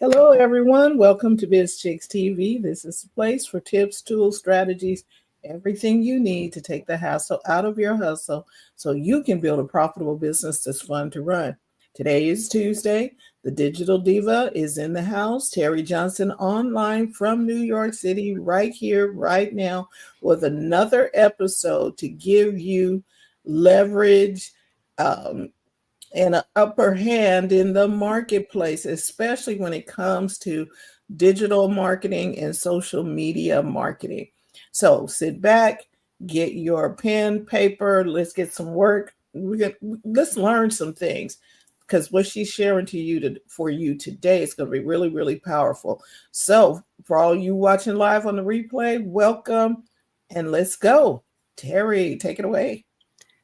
Hello, everyone. Welcome to Bizchicks TV. This is the place for tips, tools, strategies, everything you need to take the hassle out of your hustle so you can build a profitable business that's fun to run. Today is Tuesday. The Digital Diva is in the house. Terry Johnson online from New York City, right here, right now, with another episode to give you leverage. Um, and an upper hand in the marketplace, especially when it comes to digital marketing and social media marketing. So sit back, get your pen, paper, let's get some work. Let's learn some things because what she's sharing to you for you today is going to be really, really powerful. So for all you watching live on the replay, welcome and let's go. Terry, take it away.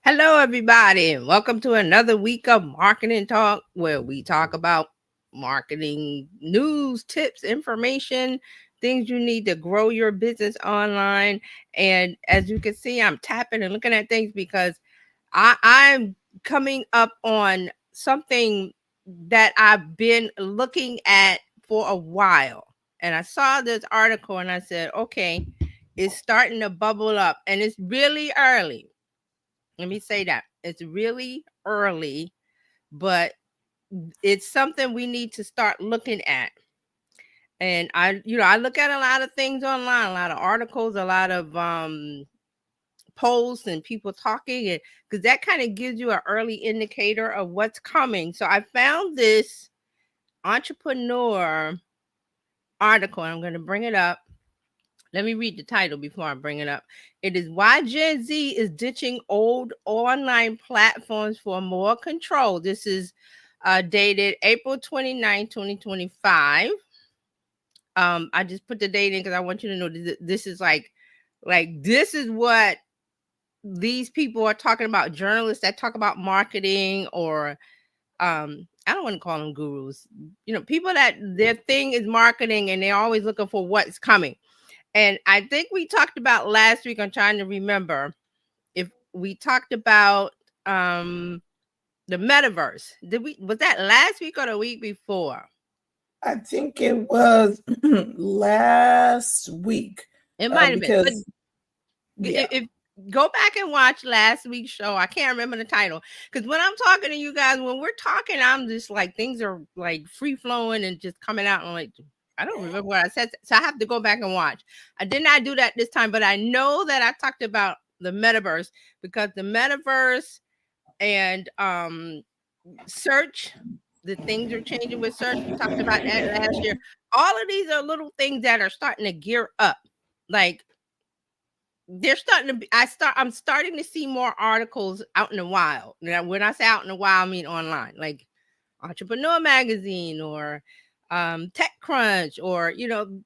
Hello, everybody, and welcome to another week of Marketing Talk, where we talk about marketing news, tips, information, things you need to grow your business online. And as you can see, I'm tapping and looking at things because I'm coming up on something that I've been looking at for a while. And I saw this article and I said, okay, it's starting to bubble up and it's really early. Let me say that. It's really early, but it's something we need to start looking at. And I look at a lot of things online, a lot of articles, a lot of posts and people talking, and because that kind of gives you an early indicator of what's coming. So I found this entrepreneur article, and I'm going to bring it up. Let me read the title before I bring it up. It is Why Gen Z is Ditching Old Online Platforms for More Control. This is dated April 29, 2025. I just put the date in because I want you to know this is like this is what these people are talking about, journalists that talk about marketing, or I don't want to call them gurus. People that their thing is marketing and they're always looking for what's coming. And I think we talked about last week, I'm trying to remember if we talked about the metaverse. Was that last week or the week before? I think it was last week. It might have been. But yeah. if go back and watch last week's show. I can't remember the title. Because when I'm talking to you guys, when we're talking, I'm just like, things are like free flowing and just coming out. And like, I don't remember what I said. So I have to go back and watch. I did not do that this time, but I know that I talked about the metaverse, because the metaverse and search, the things are changing with search. We talked about that last year. All of these are little things that are starting to gear up. Like, they're starting to be, I'm starting to see more articles out in the wild. Now, when I say out in the wild, I mean online, like Entrepreneur Magazine or TechCrunch, or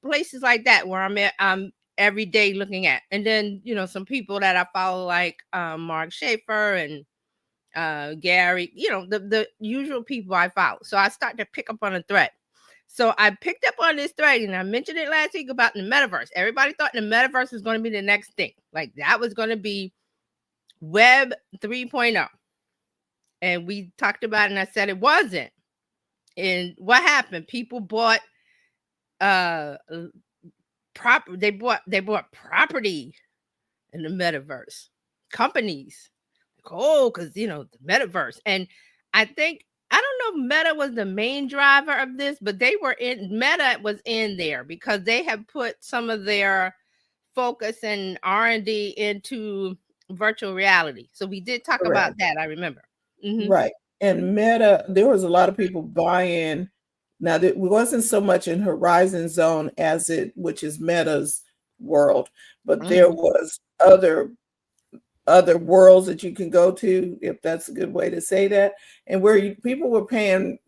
places like that where I'm every day looking at. And then some people that I follow, like Mark Schaefer and Gary, the usual people I follow. So I start to pick up on a thread. So I picked up on this thread, and I mentioned it last week about the metaverse. Everybody thought the metaverse was going to be the next thing. Like, that was going to be Web 3.0. And we talked about it, and I said it wasn't. And what happened? People bought they bought property in the metaverse. Companies. Because the metaverse. And I don't know if Meta was the main driver of this, but Meta was in there because they have put some of their focus and R&D into virtual reality. So we did talk about that, I remember. Mm-hmm. Right. And Meta, there was a lot of people buying. Now, it wasn't so much in Horizon Zone which is Meta's world, but there was other worlds that you can go to, if that's a good way to say that, and where people were paying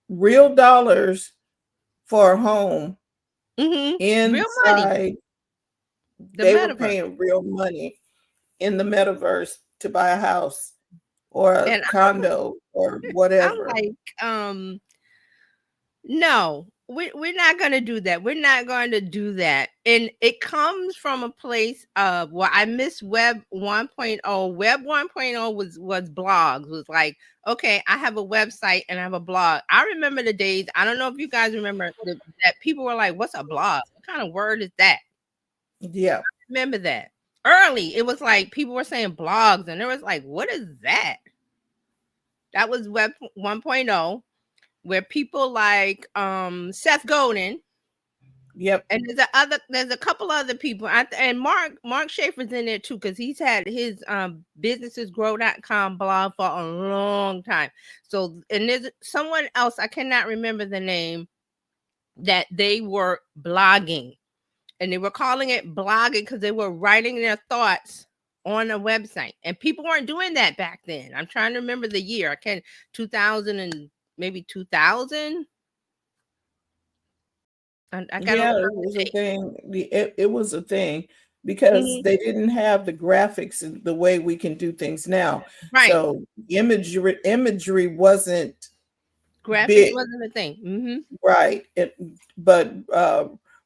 real dollars for a home inside. They were paying real money in the metaverse to buy a house or a condo or whatever. I'm like, no, we're not going to do that. We're not going to do that. And it comes from a place of, well, I miss Web 1.0. Web 1.0 was blogs. Was like, okay, I have a website and I have a blog. I remember the days. I don't know if you guys remember that people were like, "What's a blog? What kind of word is that?" Yeah. Remember that early. It was like people were saying blogs, and it was like, "What is that?" That was Web 1.0, where people like Seth Godin. Yep. And there's a couple other people. And Mark Schaefer's in there too, because he's had his businessesgrow.com blog for a long time. So, and there's someone else, I cannot remember the name, that they were blogging. And they were calling it blogging because they were writing their thoughts on a website. And people weren't doing that back then. I'm trying to remember the year. I can 2000 and maybe 2000. I gotta Yeah, look it up was the a date. thing. It was a thing because Mhm. they didn't have the graphics and the way we can do things now. Right. So imagery wasn't Graphics big, wasn't a thing. right? But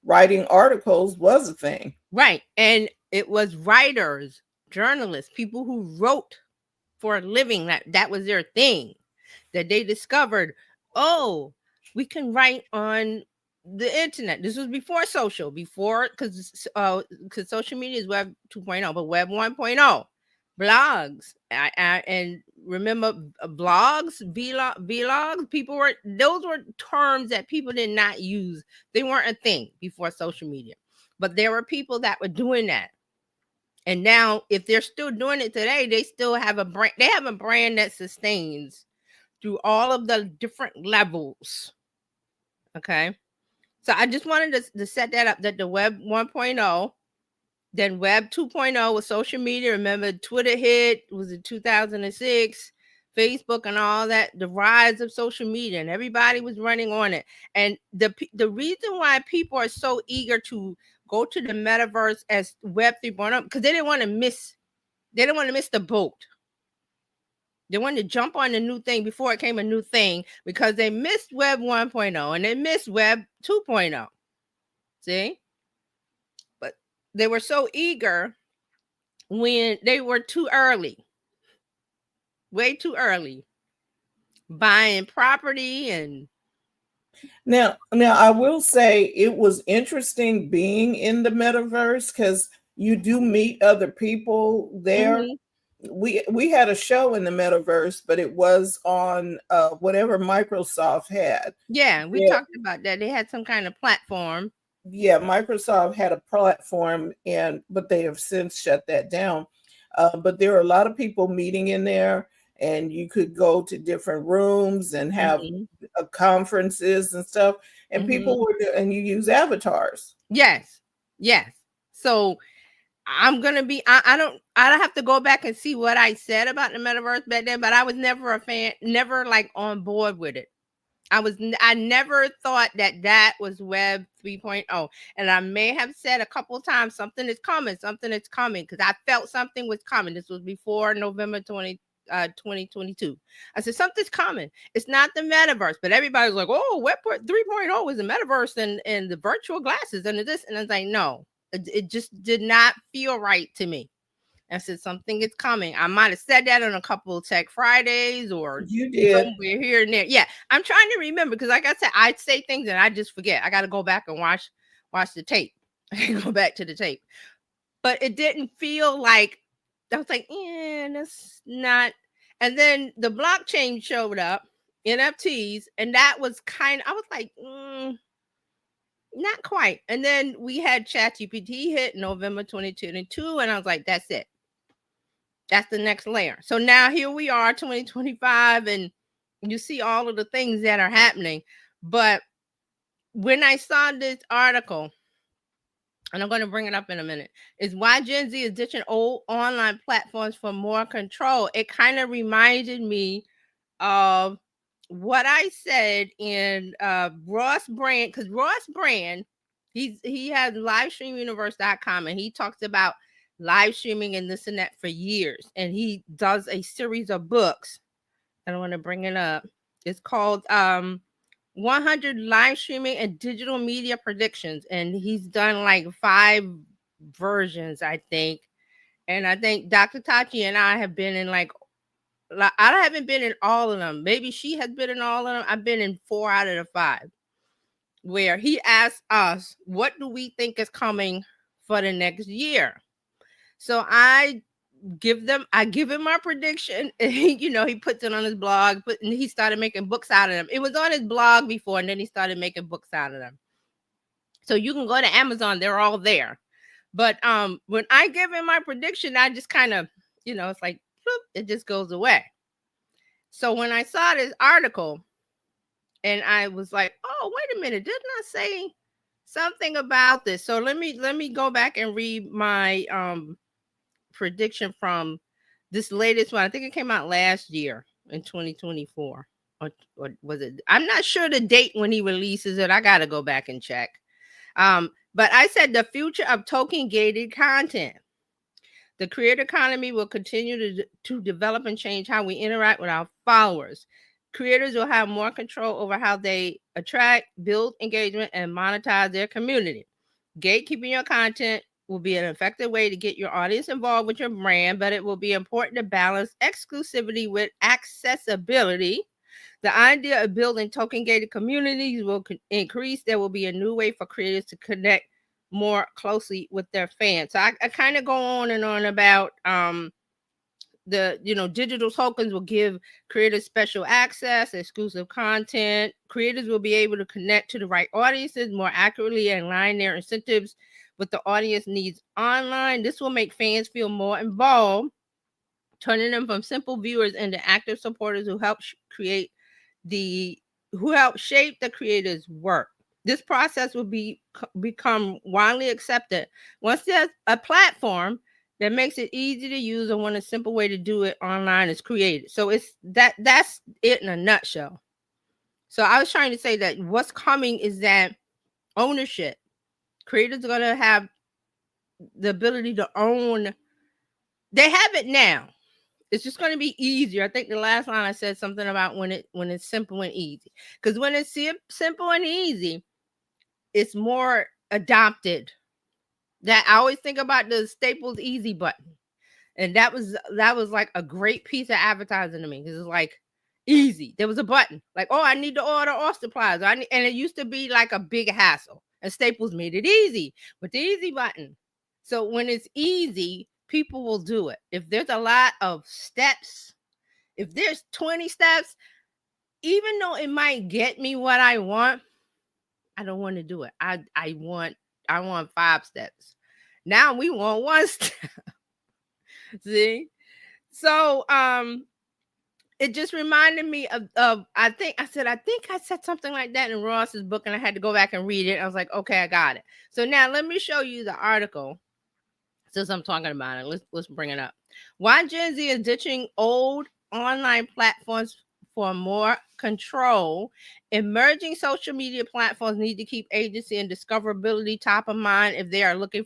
writing articles was a thing. Right. And it was writers, journalists, people who wrote for a living. That was their thing. That they discovered, oh, we can write on the internet. This was before social, before because social media is Web 2.0, but Web 1.0, blogs. And remember blogs, vlogs. People were those were terms that people did not use. They weren't a thing before social media, but there were people that were doing that. And now, if they're still doing it today, they still have a brand. They have a brand that sustains through all of the different levels. Okay. So I just wanted to set that up, that the Web 1.0, then Web 2.0 was social media. Remember, Twitter hit was in 2006, Facebook and all that, the rise of social media, and everybody was running on it. And the reason why people are so eager to go to the metaverse as Web 3.0, because they didn't want to miss the boat. They wanted to jump on the new thing before it came a new thing, because they missed Web 1.0 and they missed Web 2.0. See? But they were so eager when they were too early, way too early, buying property and Now I will say it was interesting being in the metaverse because you do meet other people there. mhm. We had a show in the metaverse, but it was on whatever Microsoft had. Yeah, we Yeah, talked about that. They had some kind of platform. yeah, Microsoft had a platform, and but they have since shut that down. But there are a lot of people meeting in there, and you could go to different rooms and have Mhm. conferences and stuff. And Mhm. and you use avatars. Yes. Yes. So I'm gonna be. I don't have to go back and see what I said about the metaverse back then, but I was never a fan, never like on board with it. I never thought that that was Web 3.0. And I may have said a couple of times, something is coming, because I felt something was coming. This was before November 2022. I said, something's coming. It's not the metaverse, but everybody's like, oh, Web 3.0 is the metaverse and the virtual glasses and this. And I was like, no, it just did not feel right to me. I said something is coming. I might have said that on a couple of Tech Fridays or You did. somewhere here and there. Yeah, I'm trying to remember, because, like I said, I say things and I just forget. I got to go back and watch the tape. I can go back to the tape, but it didn't feel like I was like, yeah, that's not. And then the blockchain showed up, NFTs, and that was kind. I was like, not quite. And then we had ChatGPT hit November 2022, and I was like, that's it. That's the next layer. So now here we are, 2025, and you see all of the things that are happening. But when I saw this article, and I'm going to bring it up in a minute, is why Gen Z is ditching old online platforms for more control. It kind of reminded me of what I said in Ross Brand, because Ross Brand, he has livestreamuniverse.com, and he talks about live streaming and this and that for years, and he does a series of books. I don't want to bring it up. It's called 100 live streaming and digital media predictions. And he's done like 5 versions, I think. And I think Dr. Tachi and I have been in like I haven't been in all of them. Maybe she has been in all of them. I've been in 4 out of the 5, where he asked us, what do we think is coming for the next year? So I give him my prediction, and he puts it on his blog, but he started making books out of them. It was on his blog before, and then he started making books out of them. So you can go to Amazon, they're all there. But when I give him my prediction, I just kind of, it's like bloop, it just goes away. So when I saw this article, and I was like, oh, wait a minute, didn't I say something about this? So let me go back and read my prediction from this latest one. I think it came out last year in 2024. Or was it? I'm not sure the date when he releases it. I gotta go back and check. But I said the future of token gated content. The creator economy will continue to develop and change how we interact with our followers. Creators will have more control over how they attract, build engagement, and monetize their community. Gatekeeping your content will be an effective way to get your audience involved with your brand, but it will be important to balance exclusivity with accessibility. The idea of building token gated communities will increase. There will be a new way for creators to connect more closely with their fans. So I kind of go on and on about the digital tokens will give creators special access, exclusive content. Creators will be able to connect to the right audiences more accurately and align their incentives with the audience needs online. This will make fans feel more involved, turning them from simple viewers into active supporters who help shape the creator's work. This process will become widely accepted once there's a platform that makes it easy to use and when a simple way to do it online is created. So that's it in a nutshell. So I was trying to say that what's coming is that ownership. Creators are going to have the ability to own. They have it now. It's just going to be easier. I think the last line I said something about when it's simple and easy. Because when it's simple and easy, it's more adopted. That I always think about the Staples Easy button, and that was like a great piece of advertising to me because it's like easy. There was a button like, oh, I need to order office supplies, and it used to be like a big hassle, and Staples made it easy with the easy button. So when it's easy, people will do it. If there's a lot of steps, if there's 20 steps, even though it might get me what I want, I don't want to do it. I want 5 steps. Now we want 1 step. See? So it just reminded me of I think I said something like that in Ross's book, and I had to go back and read it. I was like, okay, I got it. So now let me show you the article. Since I'm talking about it, let's bring it up. Why Gen Z is ditching old online platforms for more control. Emerging social media platforms need to keep agency and discoverability top of mind if they are looking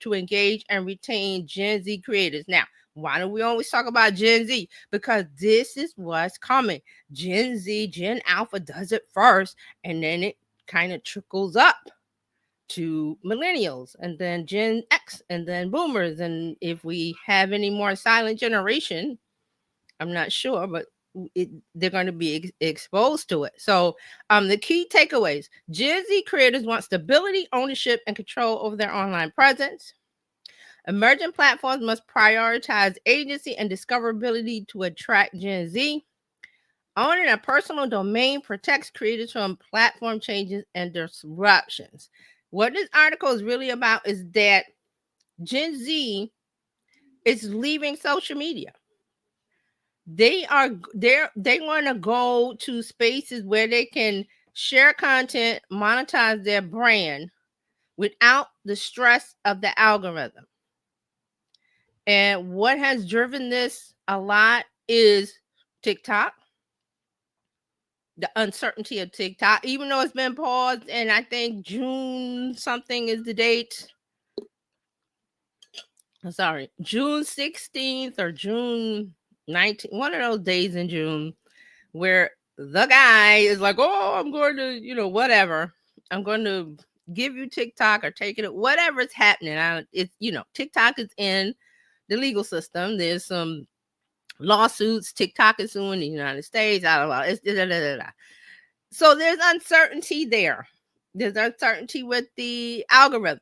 to engage and retain Gen Z creators. Now, why do we always talk about Gen Z? Because this is what's coming. Gen Z, Gen Alpha does it first, and then it kind of trickles up to millennials, and then Gen X, and then boomers. And if we have any more silent generation, I'm not sure, but they're going to be exposed to it. So the key takeaways: Gen Z creators want stability, ownership, and control over their online presence. Emerging platforms must prioritize agency and discoverability to attract Gen Z. Owning a personal domain protects creators from platform changes and disruptions. What this article is really about is that Gen Z is leaving social media. They want to go to spaces where they can share content, monetize their brand without the stress of the algorithm. And what has driven this a lot is TikTok. The uncertainty of TikTok, even though it's been paused, and I think June something is the date. I'm sorry, June 16th or June 19th, one of those days in June, where the guy is like, oh, I'm going to, whatever. I'm going to give you TikTok or take it, whatever's happening. TikTok is in the legal system. There's some lawsuits. TikTok is suing the United States. I don't know. It's da, da, da, da. So there's uncertainty there. There's uncertainty with the algorithm.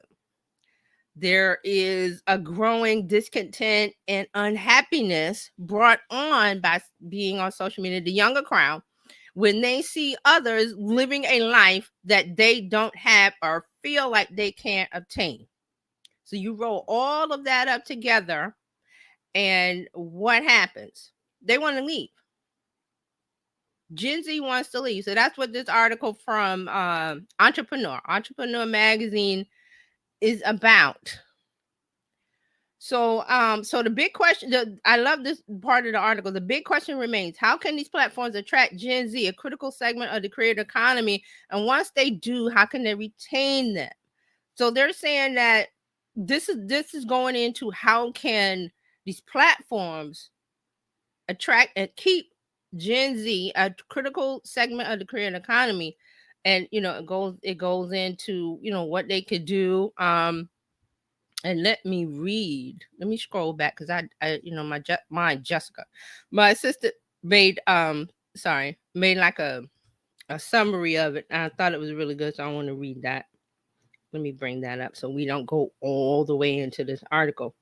There is a growing discontent and unhappiness brought on by being on social media. The younger crowd, when they see others living a life that they don't have or feel like they can't obtain. So you roll all of that up together, and what happens? They want to leave. Gen Z wants to leave. So that's what this article from Entrepreneur Magazine is about. So the big question, I love this part of the article. The big question remains: how can these platforms attract Gen Z, a critical segment of the creator economy? And once they do, how can they retain them? So they're saying that this is going into how can these platforms attract and keep Gen Z, a critical segment of the creator economy. And it goes into what they could do. And let me read. Let me scroll back because my Jessica, my assistant made made like a summary of it. And I thought it was really good, so I want to read that. Let me bring that up so we don't go all the way into this article.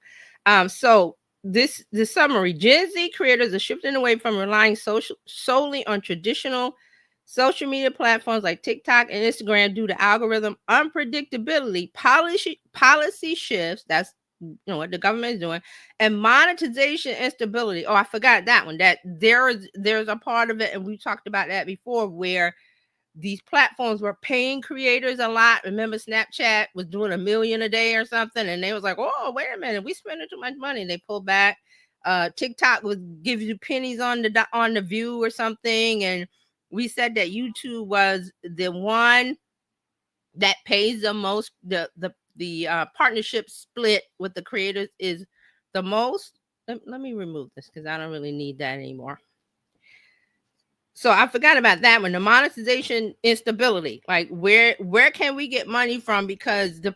So the summary: Gen Z creators are shifting away from relying solely on traditional social media platforms like TikTok and Instagram due to algorithm unpredictability, policy shifts, that's what the government is doing, and monetization instability. Oh, I forgot that one. That there's a part of it, and we talked about that before, where these platforms were paying creators a lot. Remember, Snapchat was doing $1 million a day or something, and they was like, "Oh, wait a minute, we spending too much money." They pulled back. TikTok would give you pennies on the view or something, and we said that YouTube was the one that pays the most. The partnership split with the creators is the most. Let me remove this because I don't really need that anymore. So I forgot about that one. The monetization instability, like where can we get money from? Because the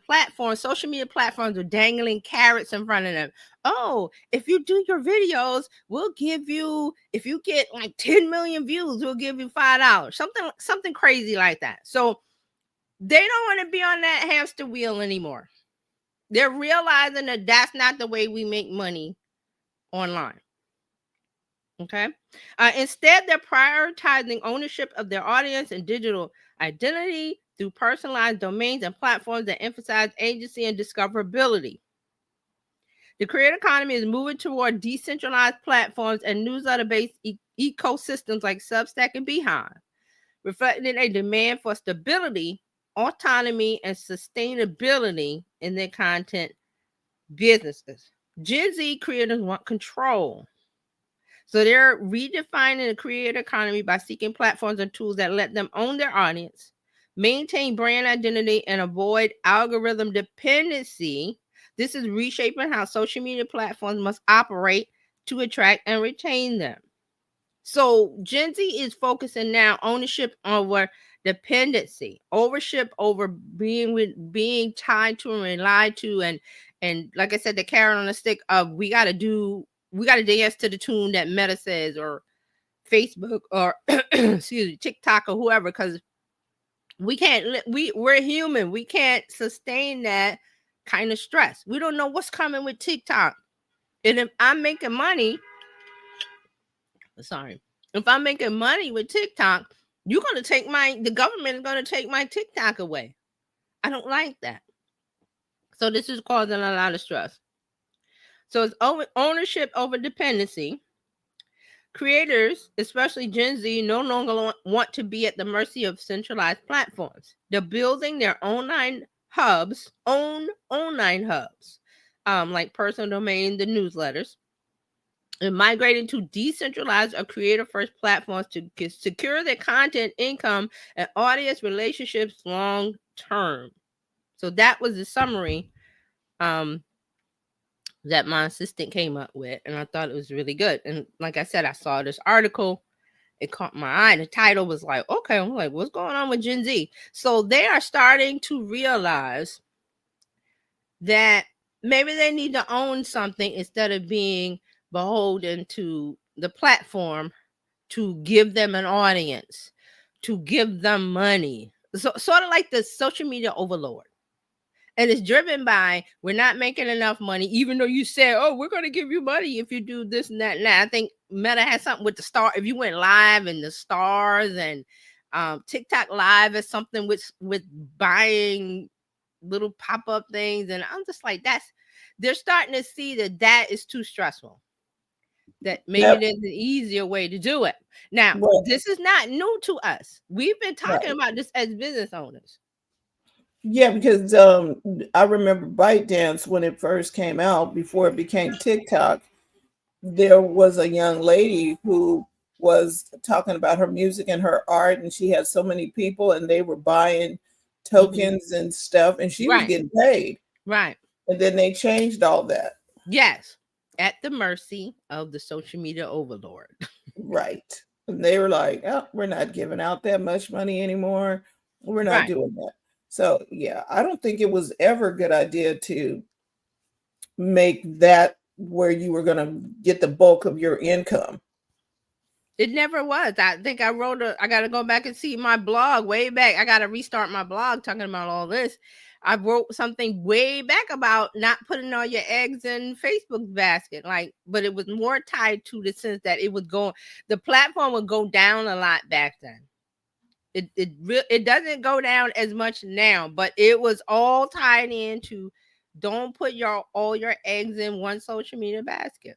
social media platforms are dangling carrots in front of them. Oh, if you do your videos, we'll give you, if you get like 10 million views, we'll give you $5. Something crazy like that. So they don't want to be on that hamster wheel anymore. They're realizing that that's not the way we make money online. Okay. Instead, they're prioritizing ownership of their audience and digital identity through personalized domains and platforms that emphasize agency and discoverability. The creator economy is moving toward decentralized platforms and newsletter-based ecosystems like Substack and Beehive, reflecting a demand for stability, autonomy, and sustainability in their content businesses. Gen Z creators want control. So they're redefining the creator economy by seeking platforms and tools that let them own their audience, maintain brand identity, and avoid algorithm dependency. This is reshaping how social media platforms must operate to attract and retain them. So Gen Z is focusing now ownership over dependency, ownership over being tied to and relied to, and like I said, the carrot on the stick of we got to dance to the tune that Meta says, or Facebook, or excuse me, TikTok, or whoever, because we can't. We're human. We can't sustain that kind of stress. We don't know what's coming with TikTok, and if I'm making money, if I'm making money with TikTok, the government is gonna take my TikTok away. I don't like that. So this is causing a lot of stress. So it's ownership over dependency. Creators, especially Gen Z, no longer want to be at the mercy of centralized platforms. They're building their online hubs, like personal domain, the newsletters, and migrating to decentralized or creator-first platforms to secure their content, income, and audience relationships long term. So that was the summary that my assistant came up with, and I thought it was really good. And like I said, I saw this article, it caught my eye. The title was like, okay, I'm like, what's going on with Gen Z? So they are starting to realize that maybe they need to own something instead of being beholden to the platform to give them an audience, to give them money. So sort of like the social media overlord. And it's driven by we're not making enough money, even though you said, oh, we're going to give you money if you do this and that and that. I think Meta has something with the star. If you went live and the stars, and TikTok live is something with buying little pop-up things. And I'm just like, they're starting to see that is too stressful, that maybe Yep. there's an easier way to do it. Now, Right. this is not new to us. We've been talking Right. about this as business owners. Yeah, because I remember ByteDance when it first came out before it became TikTok. There was a young lady who was talking about her music and her art, and she had so many people, and they were buying tokens and stuff, and she was Right. getting paid. Right. And then they changed all that. Yes. At the mercy of the social media overlord. Right. And they were like, oh, we're not giving out that much money anymore. We're not Right. doing that. So, yeah, I don't think it was ever a good idea to make that where you were going to get the bulk of your income. It never was. I think I got to go back and see my blog way back. I got to restart my blog talking about all this. I wrote something way back about not putting all your eggs in Facebook's basket. But it was more tied to the sense that the platform would go down a lot back then. It doesn't go down as much now, but it was all tied into don't put all your eggs in one social media basket.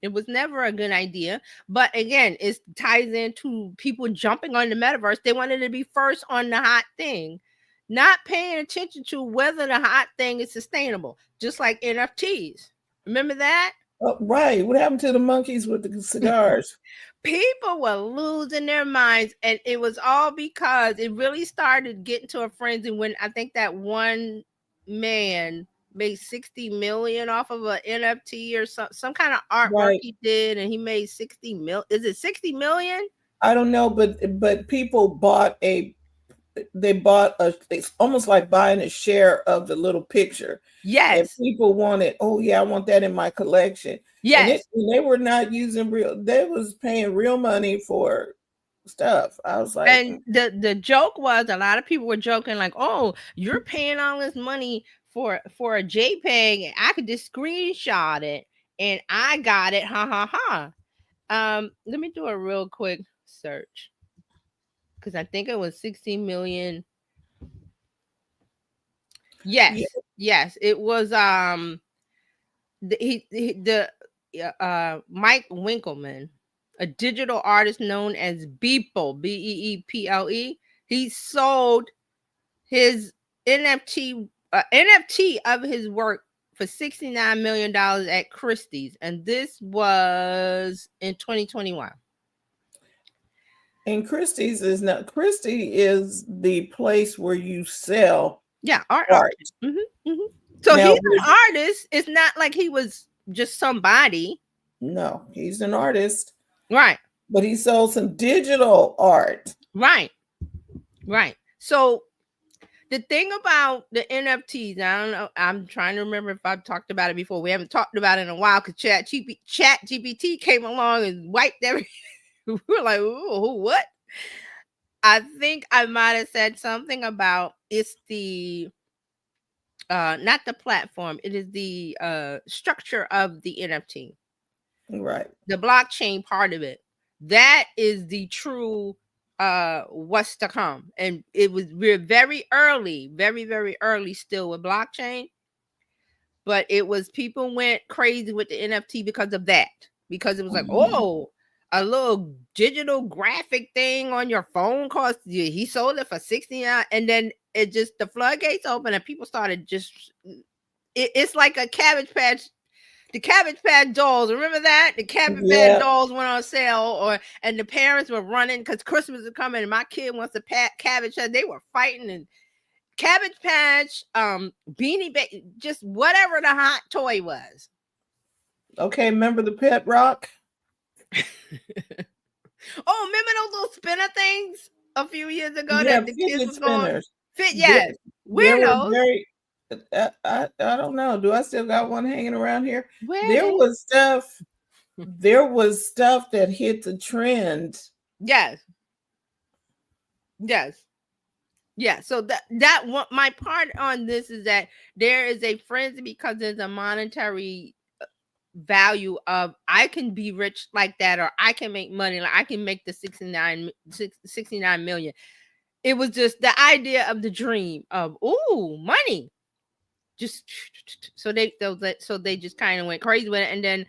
It was never a good idea. But again, it ties into people jumping on the metaverse. They wanted to be first on the hot thing, not paying attention to whether the hot thing is sustainable, just like NFTs. Remember that? Oh, right. What happened to the monkeys with the cigars? People were losing their minds, and it was all because it really started getting to a frenzy when I think that one man made 60 million off of an NFT or some kind of artwork Right. he did, and he made 60 million. Is it 60 million? I don't know, but people bought it's almost like buying a share of the little picture. And Yes. people wanted, oh yeah, I want that in my collection. Yes. And they were not using they was paying real money for stuff. I was like, And the joke was, a lot of people were joking like, oh, you're paying all this money for a JPEG, I could just screenshot it and I got it, ha ha ha. Let me do a real quick search, because I think it was 16 million. Yes. yeah. Yes, it was Mike Winkleman, a digital artist known as Beeple, Beeple. He sold his NFT of his work for $69 million at Christie's, and this was in 2021. And Christie is the place where you sell art. Mm-hmm, mm-hmm. So now, he's an artist. It's not like he was just somebody. No, he's an artist. Right. But he sold some digital art. Right. So the thing about the NFTs, I don't know, I'm trying to remember if I've talked about it before. We haven't talked about it in a while because Chat GPT came along and wiped everything. We were like, ooh, what? I think I might have said something about it's the not the platform, it is the structure of the NFT. Right. The blockchain part of it. That is the true what's to come. And we're very early, very, very early still with blockchain. But it was, people went crazy with the NFT because of that. Because it was like, oh, a little digital graphic thing on your phone cost you. He sold it for $69, and then it just, the floodgates open and people started just it's like a Cabbage Patch. The Cabbage Patch dolls, remember that? The Cabbage Patch dolls went on sale, and the parents were running because Christmas is coming, and my kid wants a Cabbage Patch. They were fighting, and Cabbage Patch, Beanie Baby, just whatever the hot toy was. Okay, remember the Pet Rock? Oh, remember those little spinner things a few years ago Yeah, that the kids fidget was going spinners. fit? There, Yes. Where there are were those? very. I don't know. Do I still got one hanging around here? Where are There they? was stuff. There was stuff that hit the trend. Yes. Yes. Yeah. So that one, my part on this is that there is a frenzy because there's a monetary value of I can be rich like that, or I can make money, like I can make the 69 million. It was just the idea of the dream of money. Just so they just kind of went crazy with it. And then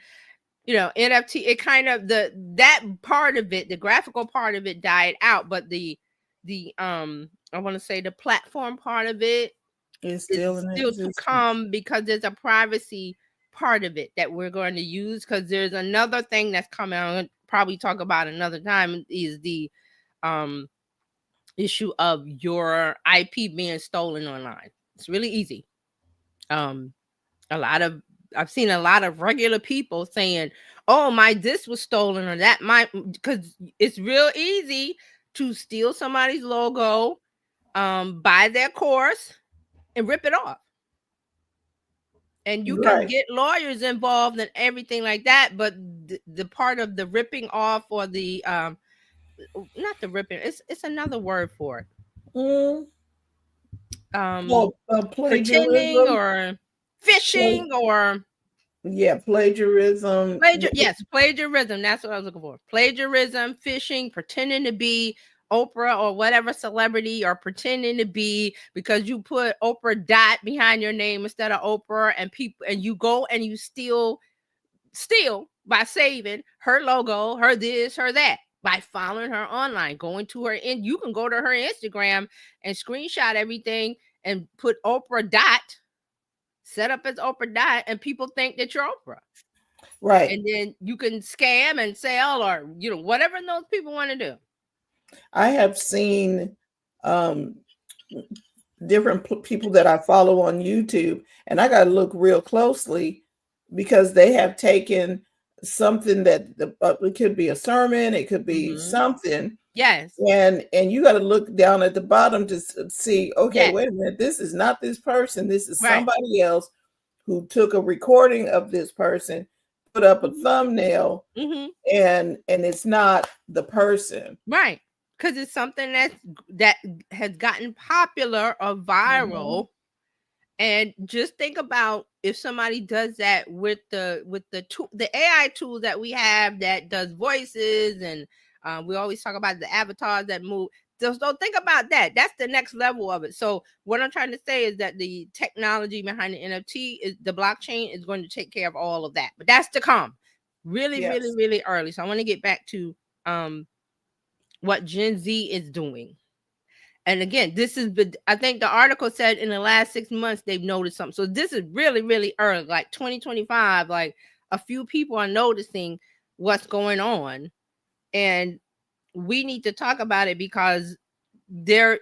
NFT, it kind of that part of it, the graphical part of it died out, but the I want to say the platform part of it Is is still in still to existence. come because there's a privacy part of it that we're going to use, because there's another thing that's coming out. I'm gonna probably talk about another time, is the um issue of your IP being stolen online. It's really easy. Um a lot of I've seen a lot of regular people saying, "Oh, my this was stolen," or that my, because it's real easy to steal somebody's logo, buy their course, and rip it off. And you can Right. get lawyers involved and everything like that. But the part of the ripping off, or the not the ripping, it's another word for it. Mm. Um, Oh, pretending, plagiarism. or Pla- fishing, or yeah, plagiarism. Yes, plagiarism. That's what I was looking for. Plagiarism, fishing, pretending to be Oprah or whatever celebrity, or pretending to be, because you put Oprah dot behind your name instead of Oprah, and people, and you go and you steal by saving her logo, her this, her that, by following her online, going to her in. You can go to her Instagram and screenshot everything and put Oprah dot, set up as Oprah dot, and people think that you're Oprah. Right. And then you can scam and sell, or whatever those people want to do. I have seen um, different people that I follow on YouTube, and I got to look real closely because they have taken something that it could be a sermon, it could be Mm-hmm. something, Yes. and you got to look down at the bottom to see, okay, Yes. wait a minute, this is not this person, this is Right. somebody else who took a recording of this person, put up a Mm-hmm. thumbnail, Mm-hmm. and it's not the person. Right. Because it's something that has gotten popular or Mhm. viral. And just think about if somebody does that with the AI tool that we have that does voices, and we always talk about the avatars that move. So think about that. That's the next level of it. So what I'm trying to say is that the technology behind the NFT, is the blockchain, is going to take care of all of that. But that's to come, really, really, Yes. really early. So I want to get back to um what Gen Z is doing. And again, I think the article said in the last 6 months they've noticed something. So this is really, really early, like 2025. Like, a few people are noticing what's going on, and we need to talk about it, because the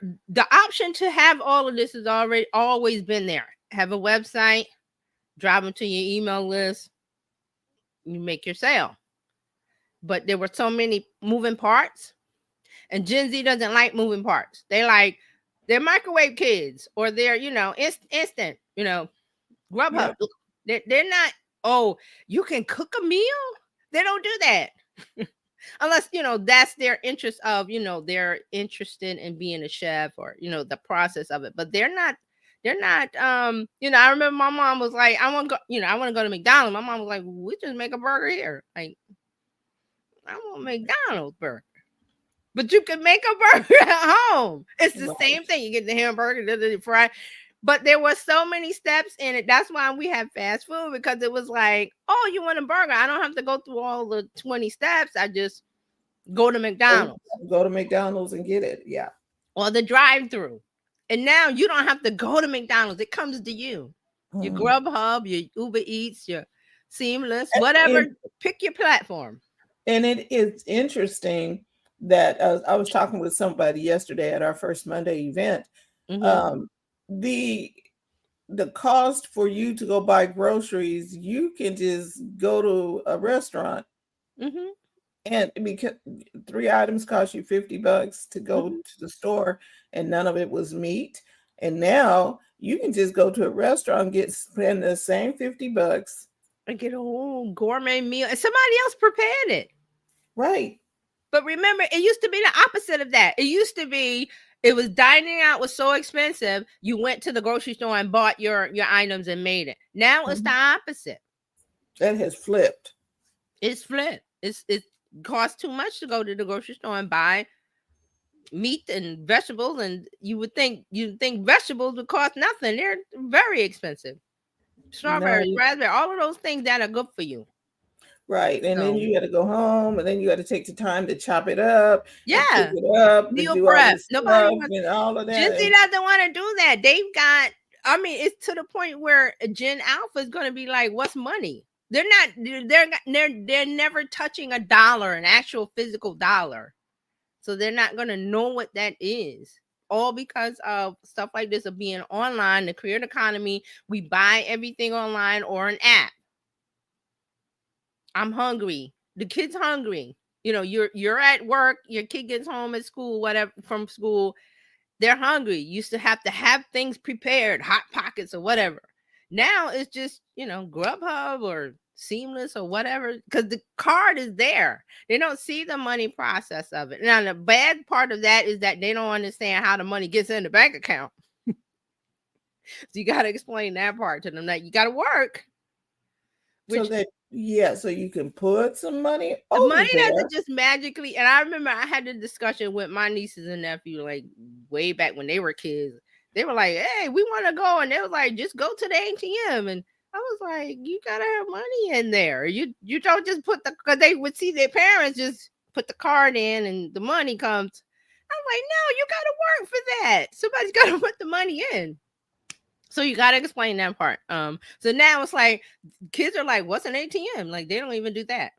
option to have all of this has already always been there. Have a website, drive them to your email list, you make your sale. But there were so many moving parts. And Gen Z doesn't like moving parts. They're microwave kids, or they're, instant, Grubhub. Yep. They're not, oh, you can cook a meal? They don't do that. Unless, that's their interest of, they're interested in being a chef, or, the process of it. But they're not, I remember my mom was like, I want to go to McDonald's. My mom was like, we just make a burger here. Like, I want McDonald's burger. But you can make a burger at home. It's the Right. same thing. You get the hamburger, the fry. But there were so many steps in it. That's why we have fast food, because it was like, oh, you want a burger? I don't have to go through all the 20 steps. I just go to McDonald's Go to McDonald's and get it. Yeah. or the drive-through. And now you don't have to go to McDonald's. It comes to you. Your Mhm. Grubhub, your Uber Eats, your Seamless, whatever. And Pick your platform. it is interesting that I was talking with somebody yesterday at our first Monday event. Mm-hmm. Um, the the cost for you to go buy groceries, you can just go to a restaurant Mm-hmm. And because 3 items cost you $50 to go Mhm. to the store, and none of it was meat. And now you can just go to a restaurant, spend the same $50. And get a whole gourmet meal, and somebody else prepared it. Right. But remember, it used to be the opposite of that. It used to be it was dining out was so expensive, you went to the grocery store and bought your items and made it. Now it's the Mhm. opposite. That has flipped. It's flipped. It costs too much to go to the grocery store and buy meat and vegetables, and you think vegetables would cost nothing. They're very expensive. No, Strawberries, raspberry, all of those things that are good for you. right. And then So you got to go home, and then you got to take the time to chop it up and cook yeah, it up and meal do all prep. this Nobody stuff wants and all of Gen that. Z And doesn't want to do that. They've got. I mean, it's to the point where Gen Alpha is going to be like, "What's money?" They're not. They're never touching a dollar, an actual physical dollar. So they're not going to know what that is. All because of stuff like this of being online, the creator economy. We buy everything online or an app. I'm hungry. The kid's hungry. You're at work. Your kid gets home at school, whatever from school. They're hungry. Used to have things prepared, hot pockets or whatever. Now it's just Grubhub or Seamless or whatever, because the card is there. They don't see the money process of it. Now the bad part of that is that they don't understand how the money gets in the bank account. So you got to explain that part to them. That you got to work, so which that, yeah, so you can put some money the over money there. doesn't just magically. And I remember I had a discussion with my nieces and nephew like way back when they were kids. They were like, "Hey, we want to go," and they was like, "Just go to the ATM." And I was like, "You gotta have money in there. You don't just put the because they would see their parents just put the card in and the money comes." I'm like, "No, you gotta work for that. Somebody's gotta put the money in." So you gotta explain that part. So now it's like kids are like, "What's an ATM?" Like they don't even do that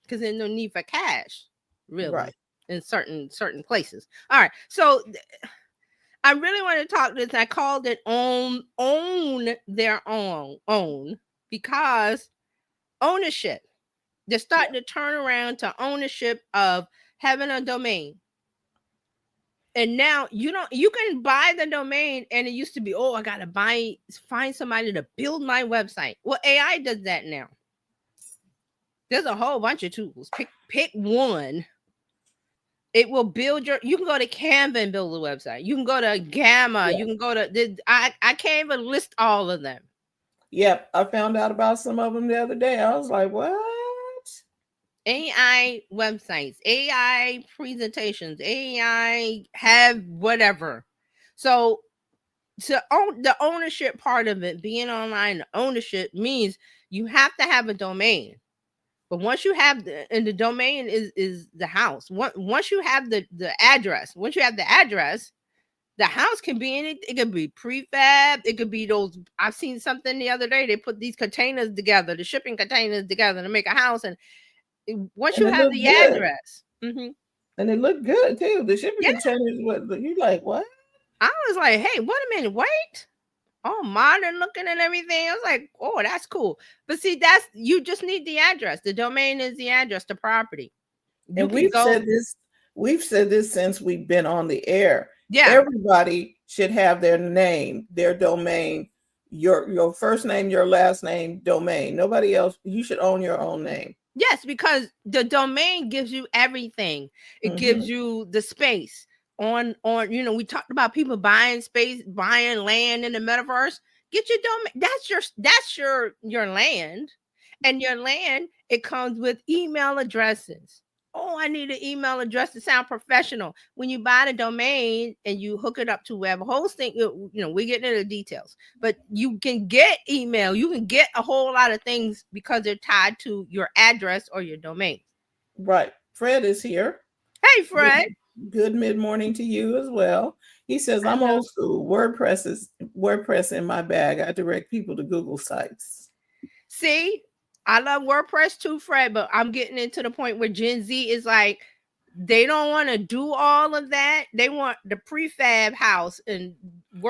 because there's no need for cash, really, Right. in certain places. All right, so I really want to talk this. I called it own their own because ownership. They're Yeah. starting to turn around to ownership of having a domain. And now you can buy the domain, and it used to be, oh, I gotta find somebody to build my website. Well, AI does that now. There's a whole bunch of tools. Pick one. It will build you can go to Canva and build a website. You can go to Gamma. Yeah. You can go to I can't even list all of them. Yep. I found out about some of them the other day. I was like, what? AI websites, AI presentations, AI have whatever. So to own the ownership part of it, being online, the ownership means you have to have a domain. But once you have and the domain is the house. Once you have the address, once you have the address, the house can be anything. It could be prefab. It could be those. I've seen something the other day. They put these containers together, the shipping containers together to make a house. And once And you it have looked the good. address, And it looked good too. The shipping yeah, containers, what you like, what? I was like, hey, wait a minute, wait. Oh, modern looking and everything. I was like, oh, that's cool. But see, you just need the address. The domain is the address, the property. You And can go, we've said this since we've been on the air. yeah. Everybody should have their name, their domain, your first name, your last name, domain. Nobody else, you should own your own name. Yes, because the domain gives you everything. It gives Hmm. you the space. We talked about people buying space, buying land in the metaverse. Get your domain. That's your land. And your land, it comes with email addresses. Oh, I need an email address to sound professional. When you buy the domain and you hook it up to web hosting, we're getting into the details, but you can get email, you can get a whole lot of things because they're tied to your address or your domain. Right. Fred is here. Hey, Fred. Good mid morning to you as well. He says, I'm Hello. old school. WordPress in my bag. I direct people to Google sites. See, I love WordPress too, Fred, but I'm getting into the point where Gen Z is like, they don't want to do all of that. They want the prefab house and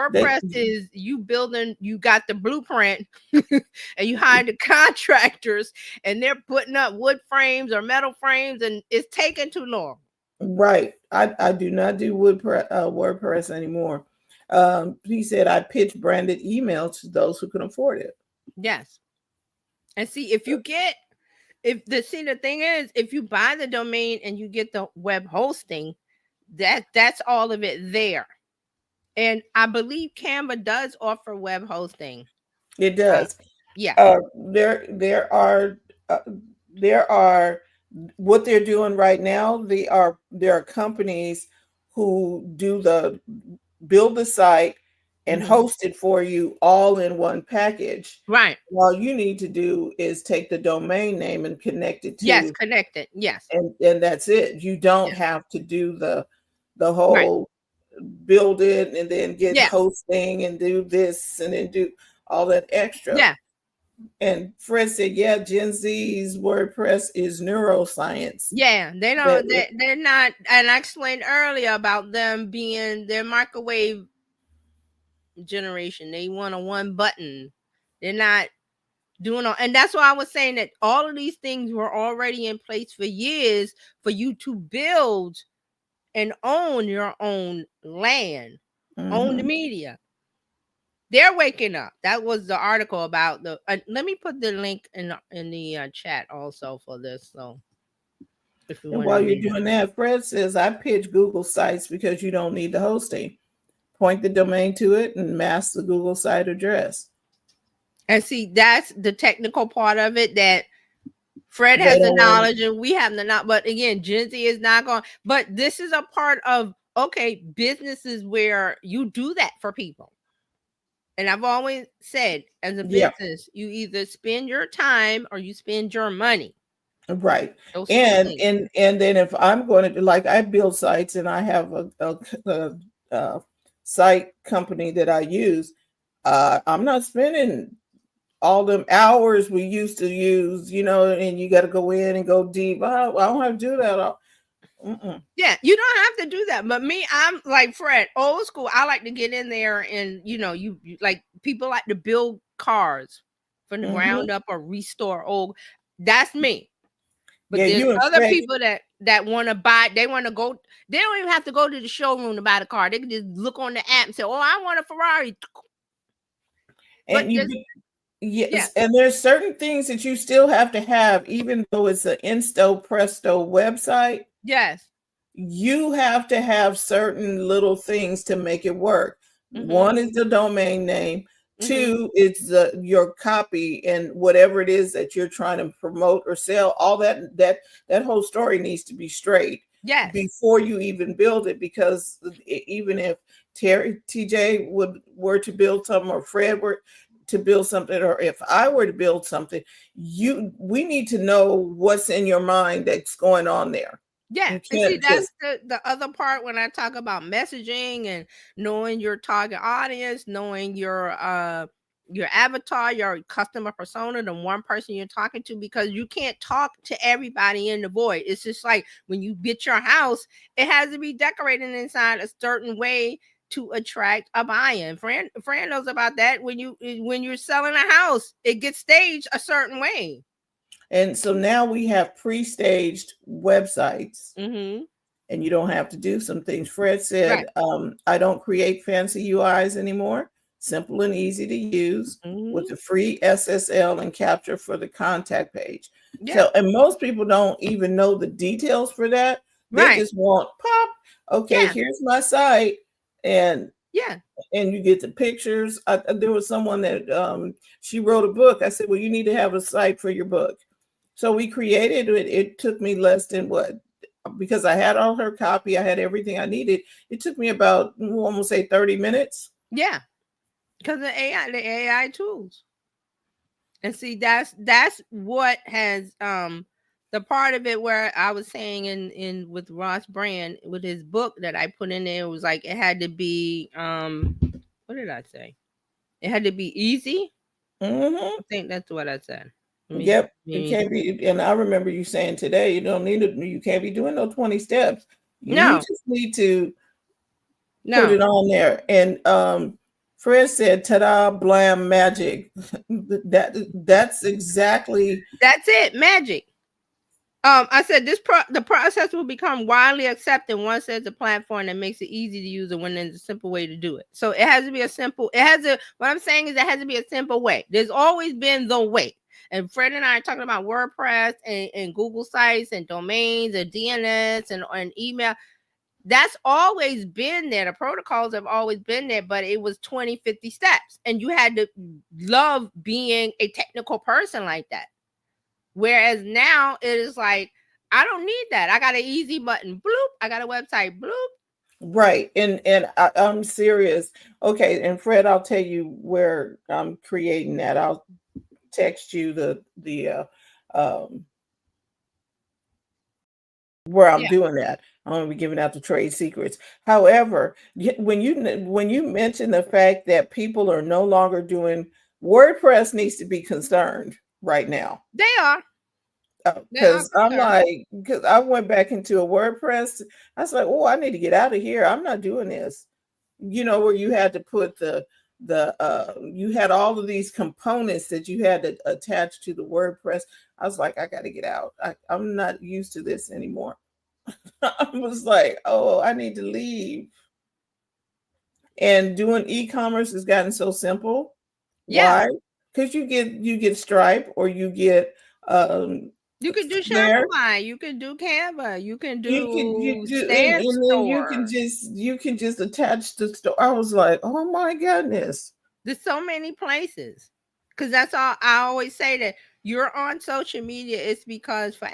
They WordPress is you building, you got the blueprint and you hire the contractors and they're putting up wood frames or metal frames and it's taking too long. right. I do not do WordPress anymore. He said I pitch branded emails to those who can afford it. Yes. And see, if you get, if the, see, the thing is, if you buy the domain and you get the web hosting, that's all of it there. And I believe Canva does offer web hosting. It Uh, does. yeah. There are there are what they're doing right now. There are companies who do the build the site and Hmm. host it for you all in one package. Right. All you need to do is take the domain name and connect it Yes. to, Connected. Yes. and that's it. You don't Yeah. have to do the Right. whole build it and then get Yeah. hosting and do this and then do all that extra. Yeah. And Fred said, yeah, Gen Z's WordPress is neuroscience. Yeah. They That don't, they're not, and I explained earlier about them being their microwave generation. They want a one button. They're not doing all, and that's why I was saying that all of these things were already in place for years for you to build and own your own land, own the mhm. media. They're waking up. That was the article about the. Let me put the link in the chat also for this. So if you And want to while you're read it, doing that, Fred says, I pitch Google sites because you don't need the hosting. Point the domain to it and mask the Google site address. and see that's the technical part of it that Fred They has the don't want knowledge and we have the not. But again, Gen Z is not going. But this is a part of okay businesses where you do that for people. And I've always said, as a yeah, business, you either spend your time or you spend your money. right. Those two And things. and then if I'm going to, like, I build sites and I have a site company that I use, I'm not spending all them hours we used to use, and you got to go in and go deep. I don't have to do that. Mm-mm. Yeah, you don't have to do that. But me, I'm like Fred, old school. I like to get in there and you like people like to build cars from the Hmm. ground up or restore old. That's me. But Yeah, there's you and other Fred, people that want to buy. They want to go. They don't even have to go to the showroom to buy the car. They can just look on the app and say, "Oh, I want a Ferrari." But and you there's get, yeah, yes, and there's certain things that you still have to have, even though it's an Insto Presto website. yes, You have to have certain little things to make it work. mhm, One is the domain name. mhm, Two is your copy and whatever it is that you're trying to promote or sell. All that whole story needs to be straight yes, before you even build it. Because even if Terry TJ were to build something, or Fred were to build something, or if I were to build something, we need to know what's in your mind that's going on there. yeah. You And see, can't that's just the other part when I talk about messaging and knowing your target audience, knowing your avatar, your customer persona, the one person you're talking to, because you can't talk to everybody in the void. It's just like when you get your house, it has to be decorated inside a certain way to attract a buyer. And Fran knows about that. When you're selling a house, it gets staged a certain way. And so now we have pre-staged websites, Mm-hmm. and you don't have to do some things. Fred said, Right. I don't create fancy UIs anymore. Simple and easy to use with Mm-hmm. the free SSL and capture for the contact page. Yeah. So, and most people don't even know the details for that. They Right. just want pop. Okay, Yeah. here's my site, and Yeah. you get the pictures. There was someone that she wrote a book. I said, well, you need to have a site for your book. So we created it. It took me less than what, because I had all her copy, I had everything I needed. It took me about, almost say 30 minutes. Yeah. Because the AI tools. And see, that's what has the part of it where I was saying in with Ross Brand with his book that I put in there was like it had to be what did I say? It had to be easy. Hmm. I think that's what I said. Let me Yep. It see. can't be. And I remember you saying today, you don't need to, you can't be doing no 20 steps. You No. just need to put No, it on there. And Fred said, "Ta-da, blam, magic." That's exactly that's it. Magic. I said the process will become widely accepted once there's a platform that makes it easy to use and when there's a simple way to do it. So it has to be a simple. It has a. What I'm saying is it has to be a simple way. There's always been the way. And Fred and I are talking about WordPress and Google sites and domains and DNS and email. That's always been there. The protocols have always been there, but it was 20, 50 steps. And you had to love being a technical person like that. Whereas now it is like, I don't need that. I got an easy button. Bloop. I got a website. Bloop. right. And I'm serious. Okay, and Fred, I'll tell you where I'm creating that. I'll text you the um where I'm Yeah. doing that. I'm gonna be giving out the trade secrets. However, when you mention the fact that people are no longer doing WordPress needs to be concerned right now. They are. They are Because I'm concerned. like, because I went back into a WordPress, I was like, oh, I need to get out of here. I'm not doing this. Where you had to put you had all of these components that you had to attach to the WordPress. I was like, I got to get out. I'm not used to this anymore. I was like, oh, I need to leave. And doing e-commerce has gotten so simple. Yeah. Why? Because you get Stripe or you get You can do Square. Shopify. You can do Canva. You can You do do, Stand and then Store. you can just attach the store. I was like, oh my goodness. There's so many places. Because that's all I always say, that you're on social media. It's because for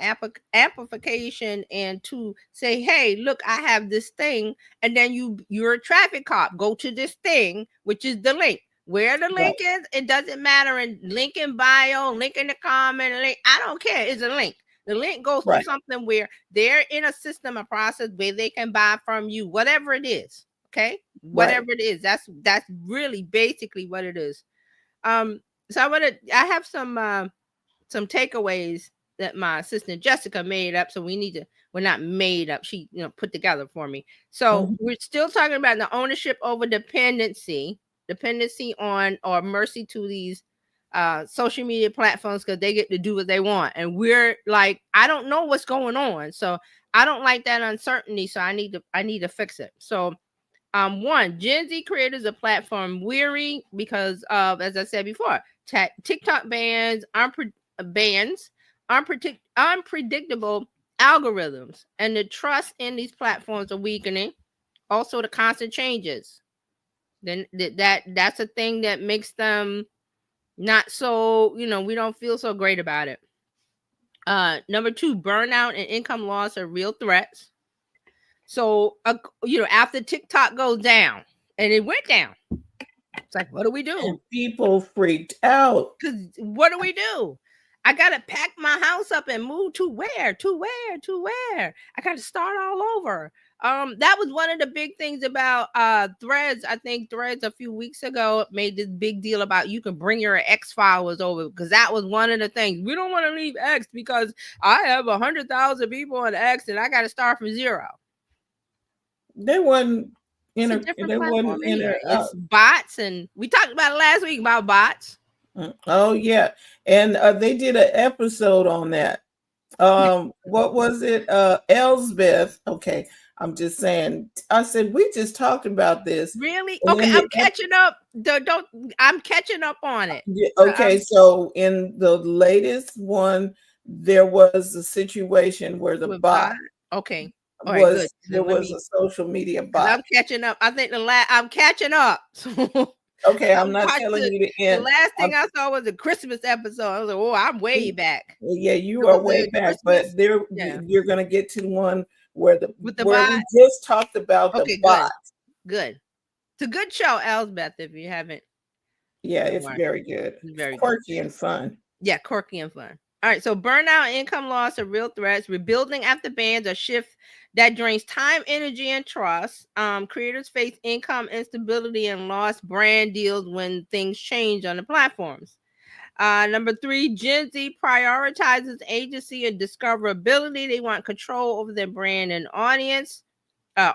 amplification and to say, hey, look, I have this thing. And then you're a traffic cop. Go to this thing, which is the link. Where the Right, link is, it doesn't matter. And link in bio, link in the comment, link. I don't care. It's a link. The link goes to right, something where they're in a system, a process where they can buy from you, whatever it is. Okay, right. whatever it is, that's really basically what it is. Um, so I have some takeaways that my assistant Jessica made up. So we need to, well, not made up, she put together for me. So Mhm. we're still talking about the ownership over dependency on or mercy to these social media platforms, because they get to do what they want, and we're like, I don't know what's going on, so I don't like that uncertainty, so I need to fix it. So one, Gen Z creators of platform weary because of, as I said before, TikTok bans, unpredictable algorithms, and the trust in these platforms are weakening. Also, the constant changes. Then that's a thing that makes them not so, we don't feel so great about it. Number two, burnout and income loss are real threats. So, after TikTok goes down, and it went down, it's like, what do we do? And people freaked out. Because what do we do? I gotta pack my house up and move to where? To where? To where? I gotta start all over. That was one of the big things about Threads. I think Threads a few weeks ago made this big deal about you can bring your X followers over, because that was one of the things. We don't want to leave X because I have 100,000 people on X and I gotta start from zero. They wasn't It's a inter different they wasn't platform inter anyway. It's bots, and we talked about it last week about bots. oh yeah. And they did an episode on that. What was it? Elsbeth. Okay, I'm just saying. I said we just talked about this. Really? And Okay, in I'm the catching up. Don't I'm catching up on it. Yeah, So okay, so in the latest one, there was a situation where the with bot bot. Okay. All right, good. So there let was me, a social media because bot. I'm catching up. I think I'm catching up. So Okay, I'm I not watched telling it. you to The end. last thing I saw was a Christmas episode. I was like, oh, I'm way back. Yeah, you It are was way a back, but Christmas. there Yeah. you're gonna get to one where With the where bot. we just talked about the Okay, bot. good. Good. It's a good show, Elsbeth, if you haven't. Yeah, Don't it's worry. very good. It's very good. Quirky and fun. Yeah, quirky and fun. All right, so burnout and income loss are real threats. Rebuilding after bans, a shift that drains time, energy, and trust. Creators face income instability and lost brand deals when things change on the platforms. Number three, Gen Z prioritizes agency and discoverability. They want control over their brand and audience.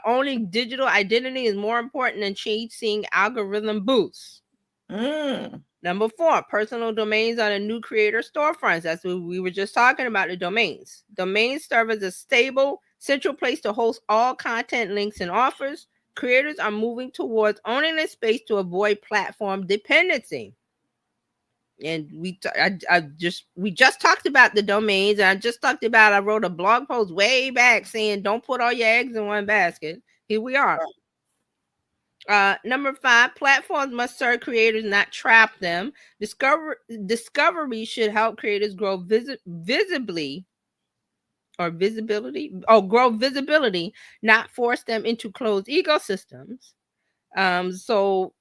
Owning digital identity is more important than chasing algorithm boosts. Number 4, personal domains are the new creator storefronts. That's what we were just talking about, the domains. Domains serve as a stable, central place to host all content, links, and offers. Creators are moving towards owning this space to avoid platform dependency. And we just talked about the domains. And I wrote a blog post way back saying don't put all your eggs in one basket. Here we are. Number 5, platforms must serve creators, not trap them. Discovery should help creators grow visibility, not force them into closed ecosystems. So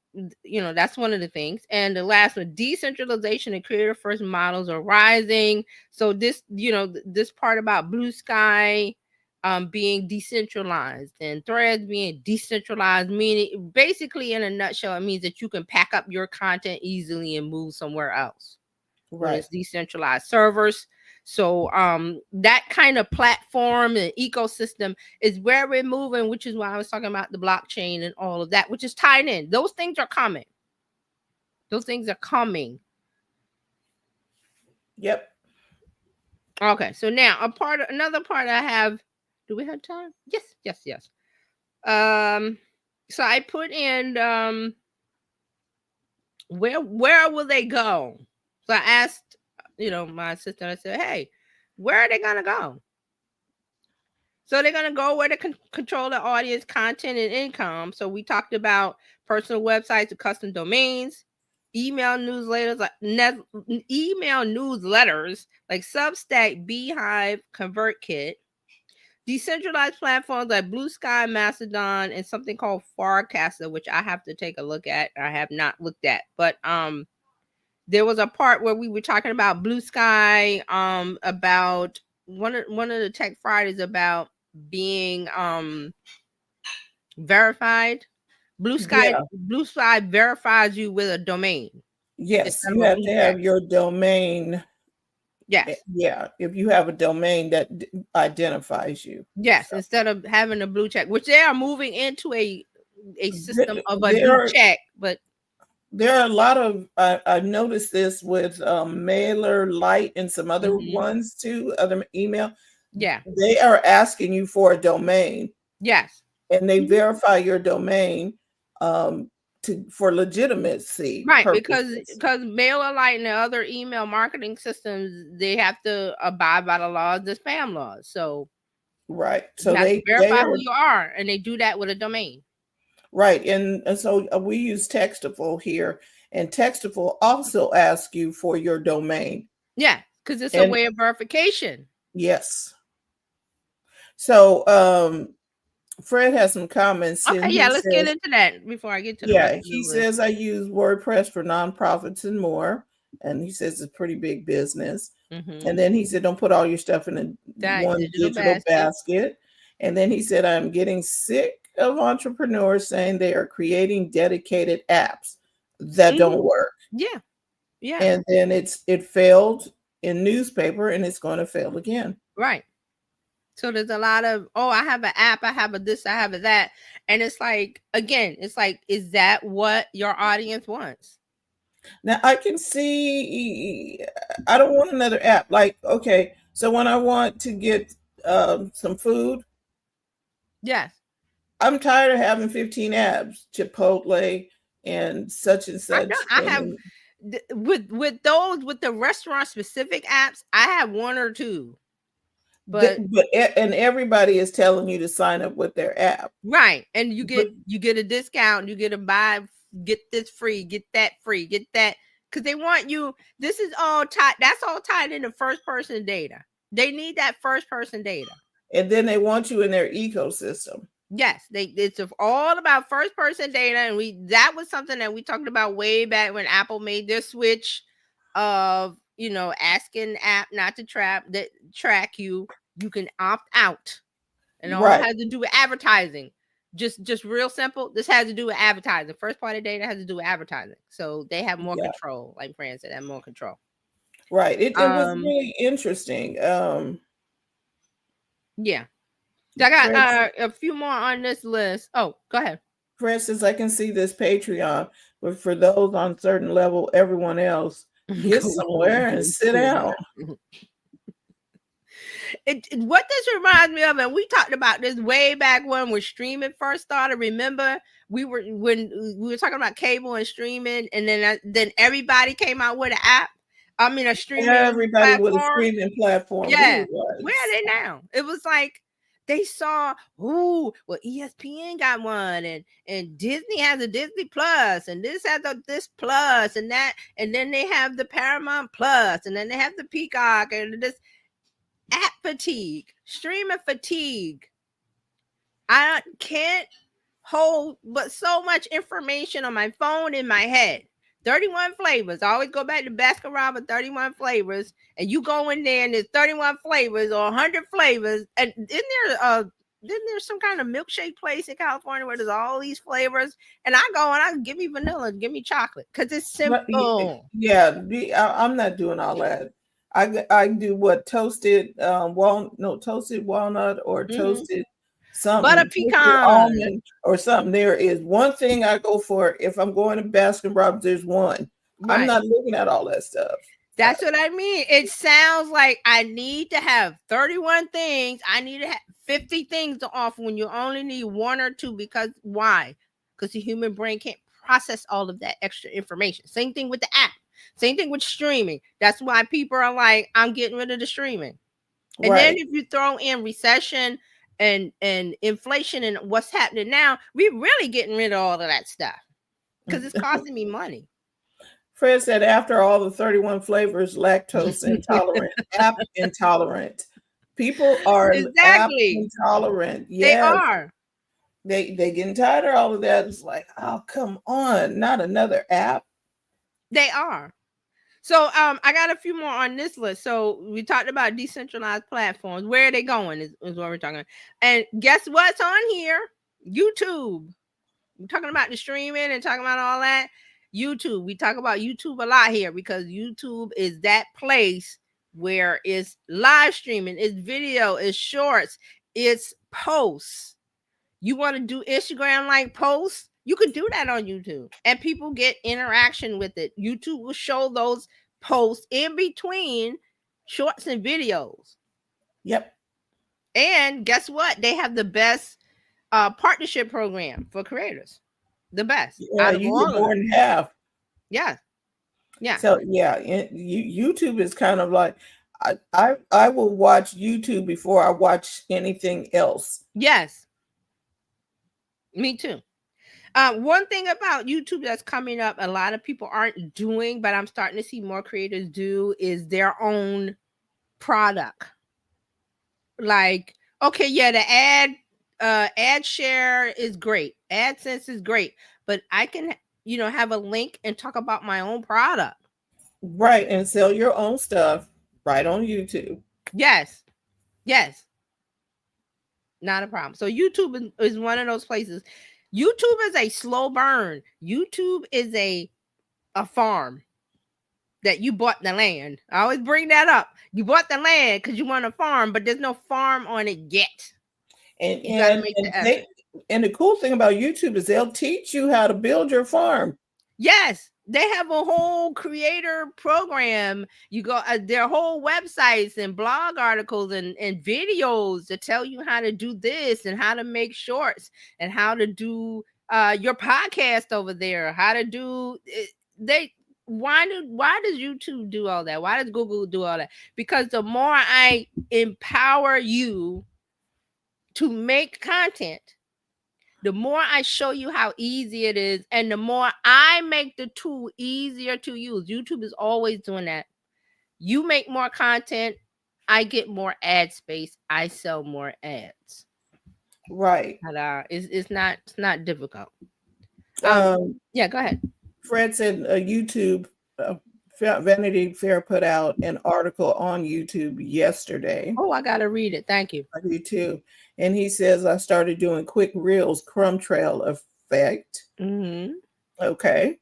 that's one of the things. And the last one, decentralization and creator first models are rising. So this part about Blue Sky being decentralized and Threads being decentralized, meaning basically in a nutshell, it means that you can pack up your content easily and move somewhere else. Right. It's decentralized servers. So that kind of platform and ecosystem is where we're moving, which is why I was talking about the blockchain and all of that, which is tied in. Those things are coming. Yep. Okay, so now another part I have. Do we have time? Yes. So I put in where will they go? So I asked, my assistant, I said, hey, where are they gonna go? So they're going to go where they can control the audience, content, and income. So we talked about personal websites and custom domains, email newsletters like Substack, Beehive, ConvertKit, decentralized platforms like Blue Sky, Mastodon, and something called Farcaster, which I have to take a look at. I have not looked at, but there was a part where we were talking about Blue Sky, about one of the Tech Fridays about being verified. Blue Sky verifies you with a domain. Yes, you have to have your domain. Yes. Yeah, if you have a domain that identifies you. Yes, so. Instead of having a blue check, which they are moving into a system of a blue check, but there are a lot of I noticed this with Mailer Lite and some other ones too, other email. Yeah, they are asking you for a domain. Yes, and they verify your domain for legitimacy. Right, purposes. because Mailer Lite and the other email marketing systems, they have to abide by the laws, the spam laws. So right, so they verify who you are, and they do that with a domain. Right, and so we use Textful here, and Textful also asks you for your domain. Yeah, because it's a way of verification. Yes. So Fred has some comments. Okay, yeah, let's get into that before I get to the rest of the list. Says I use WordPress for nonprofits and more, and he says it's a pretty big business. And then he said, don't put all your stuff in one digital basket. And then he said, I'm getting sick of entrepreneurs saying they are creating dedicated apps that don't work. Yeah. And then it failed in newspaper, and it's going to fail again. Right. So there's a lot of, I have an app, I have a this, I have a that. And it's like, again, is that what your audience wants? Now I can see, I don't want another app. Like, okay, so when I want to get some food. Yes. I'm tired of having 15 apps, Chipotle and such and such. I have with the restaurant specific apps, I have one or two. But everybody is telling you to sign up with their app. Right. And you get a discount, you get a get this free, get that free, get that. Because they want you, this is all tied, that's all tied into first person data. They need that first person data. And then they want you in their ecosystem. Yes, it's all about first person data. And that was something that we talked about way back when Apple made their switch of, asking app not to track you. You can opt out. And all it has to do with advertising. Just real simple. This has to do with advertising. First party data has to do with advertising. So they have more control, like Fran said, they have more control. Right. It was really interesting. Yeah. I got Fred, a few more on this list. Oh, go ahead. for instance, I can see this Patreon, but for those on certain level, everyone else, get Go home somewhere and and sit sit down. down. What this reminds me of, and we talked about this way back when streaming first started. Remember, when we were talking about cable and streaming, and then everybody came out with an app. I mean, a streaming Everybody with a platform. streaming platform. We Yeah, were where like, are they now? It was like they saw, ooh, well, ESPN got one, and Disney has a Disney Plus, and this has a this Plus, and that, and then they have the Paramount Plus, and then they have the Peacock, and this app fatigue, streaming fatigue. I can't hold but so much information on my phone in my head. 31 flavors. I always go back to Baskin Robbins 31 flavors, and you go in there and there's 31 flavors or 100 flavors. And isn't there some kind of milkshake place in California where there's all these flavors? And I go and I give me vanilla, give me chocolate because it's simple. yeah, I'm not doing all that. I do what toasted toasted walnut or toasted Butter something, toasted pecan. almond or something. There is one thing I go for if I'm going to Baskin Robbins. There's one. I'm Right. not looking at all that stuff. That's what I mean. It sounds like I need to have 31 things. I need to have 50 things to offer when you only need one or two. Because why? Because the human brain can't process all of that extra information. Same thing with the app. Same thing with streaming. That's why people are like, I'm getting rid of the streaming. And then if you throw in recession and inflation and what's happening now, we're really getting rid of all of that stuff because it's costing me money. Fred said after all the 31 flavors, lactose intolerant, app intolerant. People are app intolerant. Yes. They are. They getting tired of all of that. It's like, oh, come on, not another app. They are. So I got a few more on this list. So we talked about decentralized platforms. Where are they going is what we're talking about. And guess what's on here? YouTube. We're talking about the streaming and talking about all that. YouTube. We talk about YouTube a lot here because YouTube is that place where it's live streaming, it's video, it's shorts, it's posts. You want to do Instagram like posts? You could do that on YouTube and people get interaction with it. YouTube will show those posts in between shorts and videos. Yep. And guess what? They have the best partnership program for creators. The best. Yeah, you get more than half. Yeah. Yeah. So yeah, YouTube is kind of like I will watch YouTube before I watch anything else. Yes. Me too. One thing about YouTube that's coming up, a lot of people aren't doing, but I'm starting to see more creators do, is their own product. Like, okay, yeah, the ad share is great, AdSense is great, but I can, have a link and talk about my own product. Right, and sell your own stuff right on YouTube. Yes. Not a problem. So YouTube is one of those places. YouTube is a slow burn. YouTube is a farm that you bought the land. I always bring that up. You bought the land because you want a farm, but there's no farm on it yet. And the cool thing about YouTube is they'll teach you how to build your farm. Yes, they have a whole creator program. You go their whole websites and blog articles and videos to tell you how to do this and how to make shorts and how to do your podcast over there. How to do why does YouTube do all that? Why does Google do all that? Because the more I empower you to make content, the more I show you how easy it is, and the more I make the tool easier to use. YouTube is always doing that. You make more content, I get more ad space, I sell more ads. Right. But, it's not difficult. Yeah, go ahead. Fred said YouTube, Vanity Fair put out an article on YouTube yesterday. Oh, I gotta read it. Thank you. I do too. And he says, I started doing quick reels, crumb trail effect. Mm-hmm. Okay.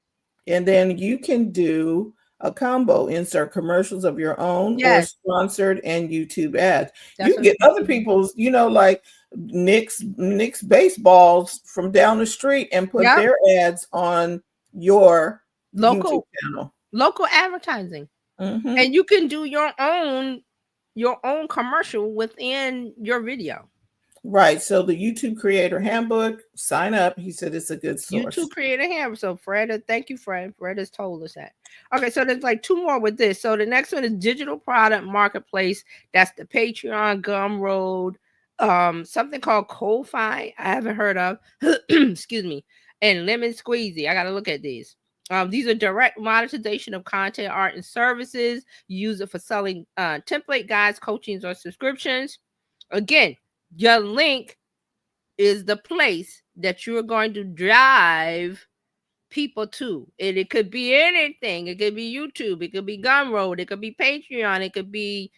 And then you can do a combo. Insert commercials of your own or Yes, sponsored and YouTube ads. You that's can what get other people's, like Nick's baseballs from down the street and put Yep. their ads on your YouTube Local channel. local advertising. Hmm. And you can do your own commercial within your video. Right. So the YouTube Creator Handbook, sign up. He said it's a good YouTube source. creator here. So Fred, thank you, Fred. Fred has told us that. Okay, so there's like two more with this. So the next one is digital product marketplace. That's the Patreon, Gumroad, something called Ko-Fi. I haven't heard of. Excuse me. And Lemon Squeezy. I gotta look at these. These are direct monetization of content, art, and services. You use it for selling template guides, coachings, or subscriptions. Again, your link is the place that you're going to drive people to. And it could be anything. It could be YouTube. It could be Gumroad. It could be Patreon. It could be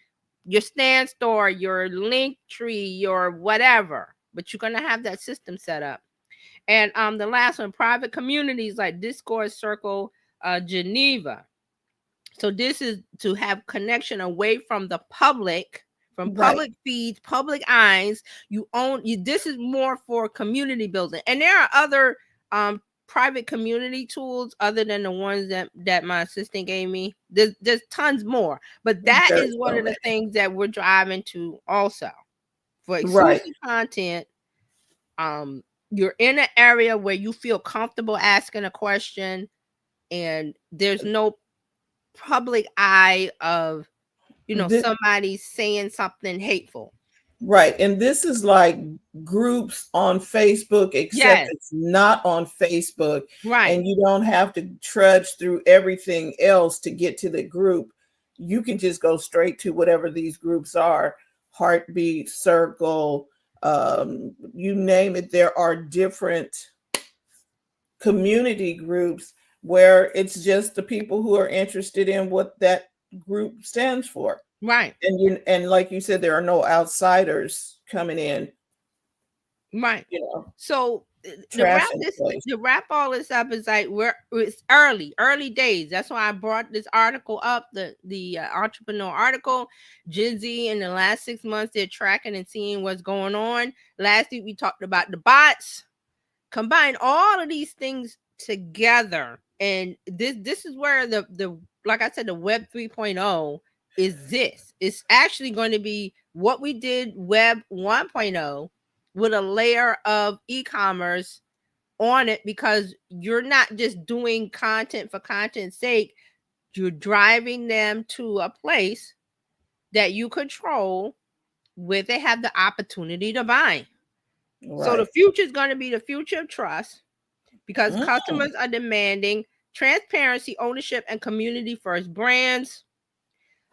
your stand store, your link tree, your whatever. But you're gonna have that system set up. And the last one, private communities like Discord Circle, Geneva. So this is to have connection away from the public, from Right. public feeds, public eyes. This is more for community building. And there are other private community tools other than the ones that my assistant gave me. There's tons more. But that There's is one so of the many. things that we're driving to also for Right. exclusive content. You're in an area where you feel comfortable asking a question and there's no public eye of This, somebody saying something hateful. right. And this is like groups on Facebook, except Yes, it's not on Facebook. right, And you don't have to trudge through everything else to get to the group. You can just go straight to whatever these groups are: Heartbeat, Circle, you name it. There are different community groups where it's just the people who are interested in what that group stands for. right, And like you said, there are no outsiders coming in, right. you know, So trashing the place. to wrap all this up is like it's early days. That's why I brought this article up, the entrepreneur article. Gen Z in the last 6 months they're tracking and seeing what's going on. Last week we talked about the bots. Combine all of these things together, and this is where the like I said, the web 3.0 is this. It's actually going to be what we did web 1.0 with a layer of e-commerce on it, because you're not just doing content for content's sake. You're driving them to a place that you control where they have the opportunity to buy. So the Right. future is going to be the future of trust, because Mm. customers are demanding transparency, ownership, and community first brands.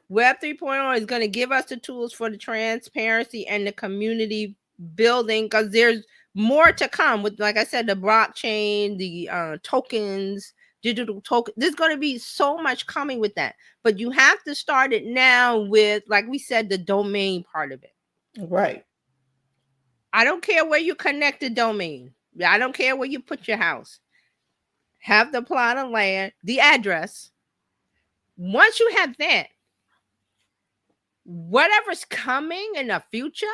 Web 3.0 is going to give us the tools for the transparency and the community building, because there's more to come with, like I said, the blockchain, the tokens, digital token. There's going to be so much coming with that. But you have to start it now with, like we said, the domain part of it. Right. I don't care where you connect the domain. I don't care where you put your house. Have the plot of land, the address. Once you have that, whatever's coming in the future,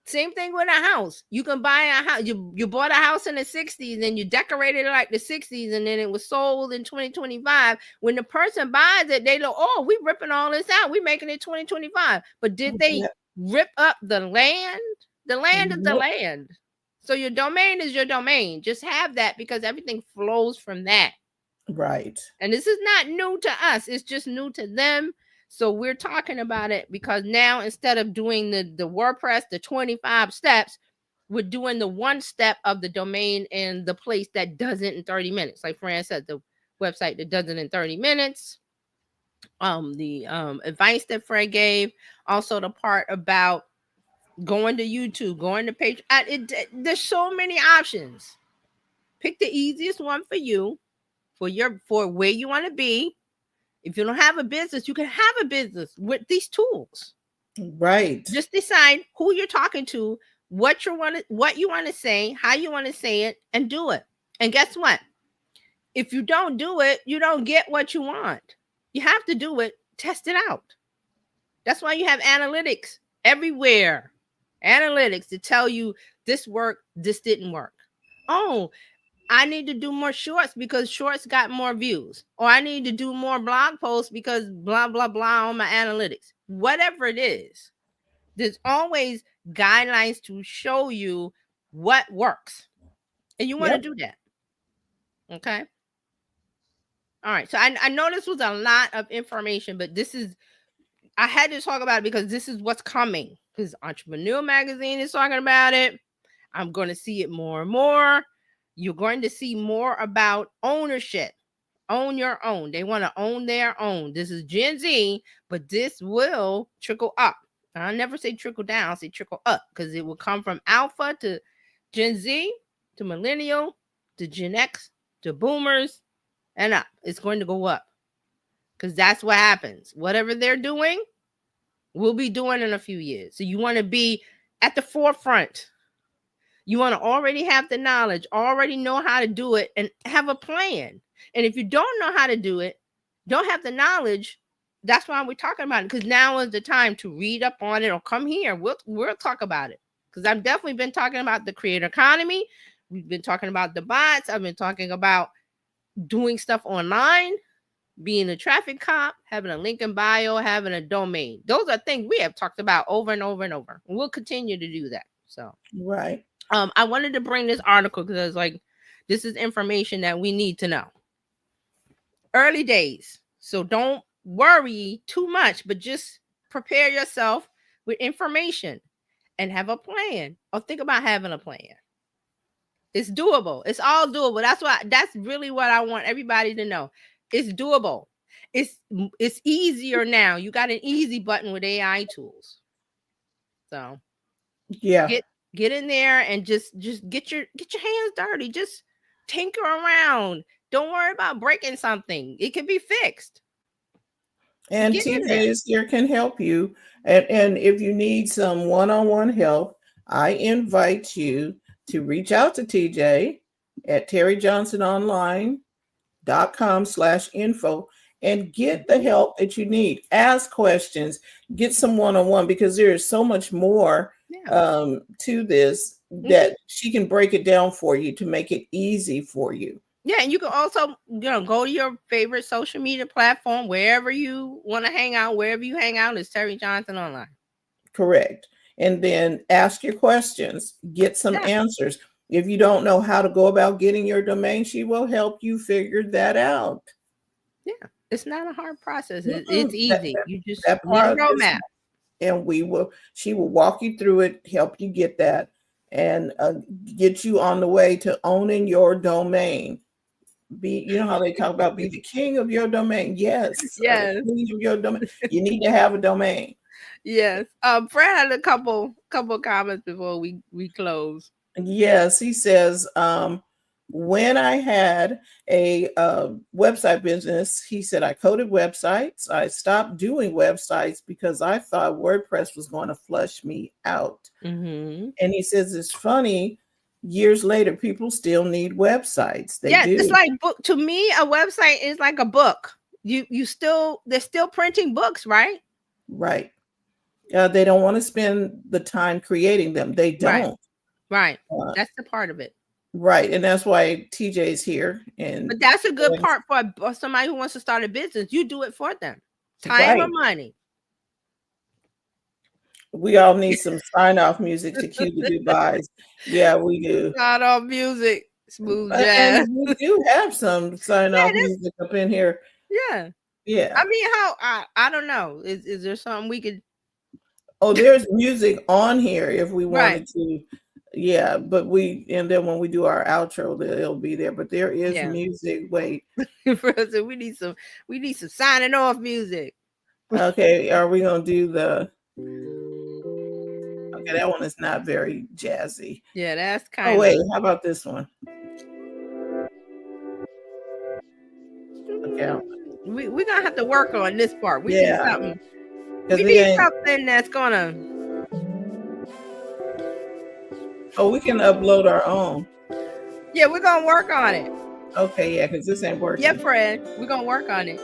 same thing with a house. You can buy a house. You bought a house in the 60s and you decorated it like the 60s, and then it was sold in 2025. When the person buys it, they go, oh, we ripping all this out. We making it 2025. But did they Yeah. rip up the land? The land is the Nope. land. So your domain is your domain. Just have that, because everything flows from that. Right. And this is not new to us. It's just new to them. So we're talking about it because now, instead of doing the WordPress, the 25 steps, we're doing the one step of the domain and the place that does it in 30 minutes. Like Fran said, the website that does it in 30 minutes. The advice that Fred gave, also the part about going to YouTube, going to page. There's so many options. Pick the easiest one for you, for where you want to be. If you don't have a business, you can have a business with these tools. Right. Just decide who you're talking to, what you want to say, how you want to say it, and do it. And guess what? If you don't do it, you don't get what you want. You have to do it, test it out. That's why you have analytics everywhere. Analytics to tell you this worked, this didn't work. Oh, I need to do more shorts because shorts got more views. Or I need to do more blog posts because blah, blah, blah on my analytics. Whatever it is, there's always guidelines to show you what works. And you want to do that. Okay. All right. So I know this was a lot of information, but I had to talk about it because this is what's coming. Because Entrepreneur Magazine is talking about it. I'm going to see it more and more. You're going to see more about ownership. Own your own. They want to own their own. This is Gen Z, but this will trickle up. I never say trickle down, I say trickle up, because it will come from Alpha to Gen Z to Millennial to Gen X to Boomers and up. It's going to go up because that's what happens. Whatever they're doing, we'll be doing in a few years. So you want to be at the forefront. You want to already have the knowledge, already know how to do it, and have a plan. And if you don't know how to do it, don't have the knowledge, that's why we're talking about it, because now is the time to read up on it or come here. We'll talk about it, because I've definitely been talking about the creator economy. We've been talking about the bots. I've been talking about doing stuff online, being a traffic cop, having a link in bio, having a domain. Those are things we have talked about over and over and over. And we'll continue to do that. So, right. I wanted to bring this article because I was like, this is information that we need to know. Early days. So don't worry too much, but just prepare yourself with information and have a plan, or think about having a plan. It's doable. It's all doable. That's really what I want everybody to know. It's doable. It's easier now. You got an easy button with AI tools. So yeah, get in there and just get your hands dirty. Just tinker around. Don't worry about breaking something. It can be fixed. And TJ is here, can help you. And if you need some one-on-one help, I invite you to reach out to TJ at terryjohnsononline.com/info and get the help that you need. Ask questions, get some one-on-one, because there is so much more to this that she can break it down for you to make it easy for you. Yeah, and you can also, go to your favorite social media platform, wherever you want to hang out. Wherever you hang out is Terry Johnson Online. Correct. And then ask your questions, get some answers. If you don't know how to go about getting your domain, she will help you figure that out. Yeah, it's not a hard process. It's easy. You just need a roadmap. And she will walk you through it, help you get that, and get you on the way to owning your domain. You know how they talk about be the king of your domain. Yes. Yes. The king of your domain. You need to have a domain. Yes. Fred had a couple comments before we close. Yes, he says, when I had a website business, he said, I coded websites. I stopped doing websites because I thought WordPress was going to flush me out. Mm-hmm. And he says, it's funny, years later, people still need websites. They do. It's like book. To me, a website is like a book. They're still printing books, right? Right. They don't want to spend the time creating them. They don't. Right. That's the part of it. Right. And that's why TJ's here. But that's a good part for somebody who wants to start a business. You do it for them. Time or money. We all need some sign-off music to cue the goodbyes. Yeah, we do. Sign-off music. Smooth jazz. And we do have some sign-off music up in here. Yeah. Yeah. I mean, I don't know. Is there something we could... Oh, there's music on here if we wanted to. Yeah, but and then when we do our outro, it'll be there. But there is music. Wait. So we need some signing off music. Okay, are we gonna do the... Okay, that one is not very jazzy. Yeah, that's kind of... Oh, wait, how about this one? Okay. We're gonna have to work on this part. We need something. We need something that's gonna... Oh, we can upload our own. Yeah, we're gonna work on it. Okay, yeah, because this ain't working. Yeah, Fred, we're gonna work on it.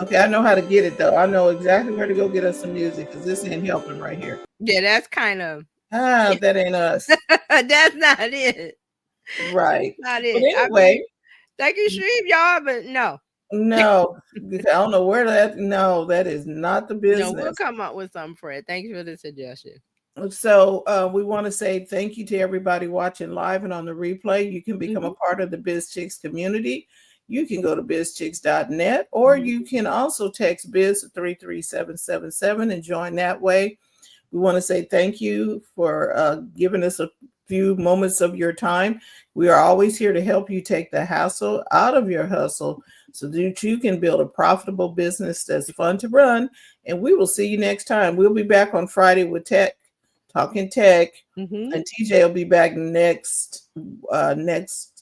Okay, I know how to get it though. I know exactly where to go get us some music because this ain't helping right here. Yeah, that's kind of That ain't us. that's not it. Right. Not But it. I anyway, mean, thank you, stream y'all, but no. no, I don't know where that. No, that is not the No, we'll business. come up with something, Fred. Thank you for the suggestion. So we want to say thank you to everybody watching live and on the replay. You can become a part of the Bizchicks community. You can go to bizchicks.net, or you can also text biz 33777 and join that way. We want to say thank you for giving us a few moments of your time. We are always here to help you take the hassle out of your hustle so that you can build a profitable business that's fun to run. And we will see you next time. We'll be back on Friday with Talking Tech. And TJ will be back next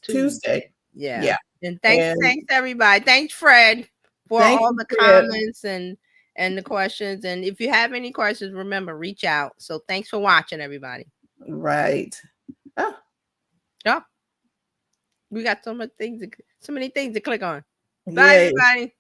Tuesday. Yeah. And thanks everybody. Thanks, Fred, for all the comments and the questions. And if you have any questions, remember, reach out. So thanks for watching, everybody. Right. Yeah. We got so many things to click on. Bye, everybody.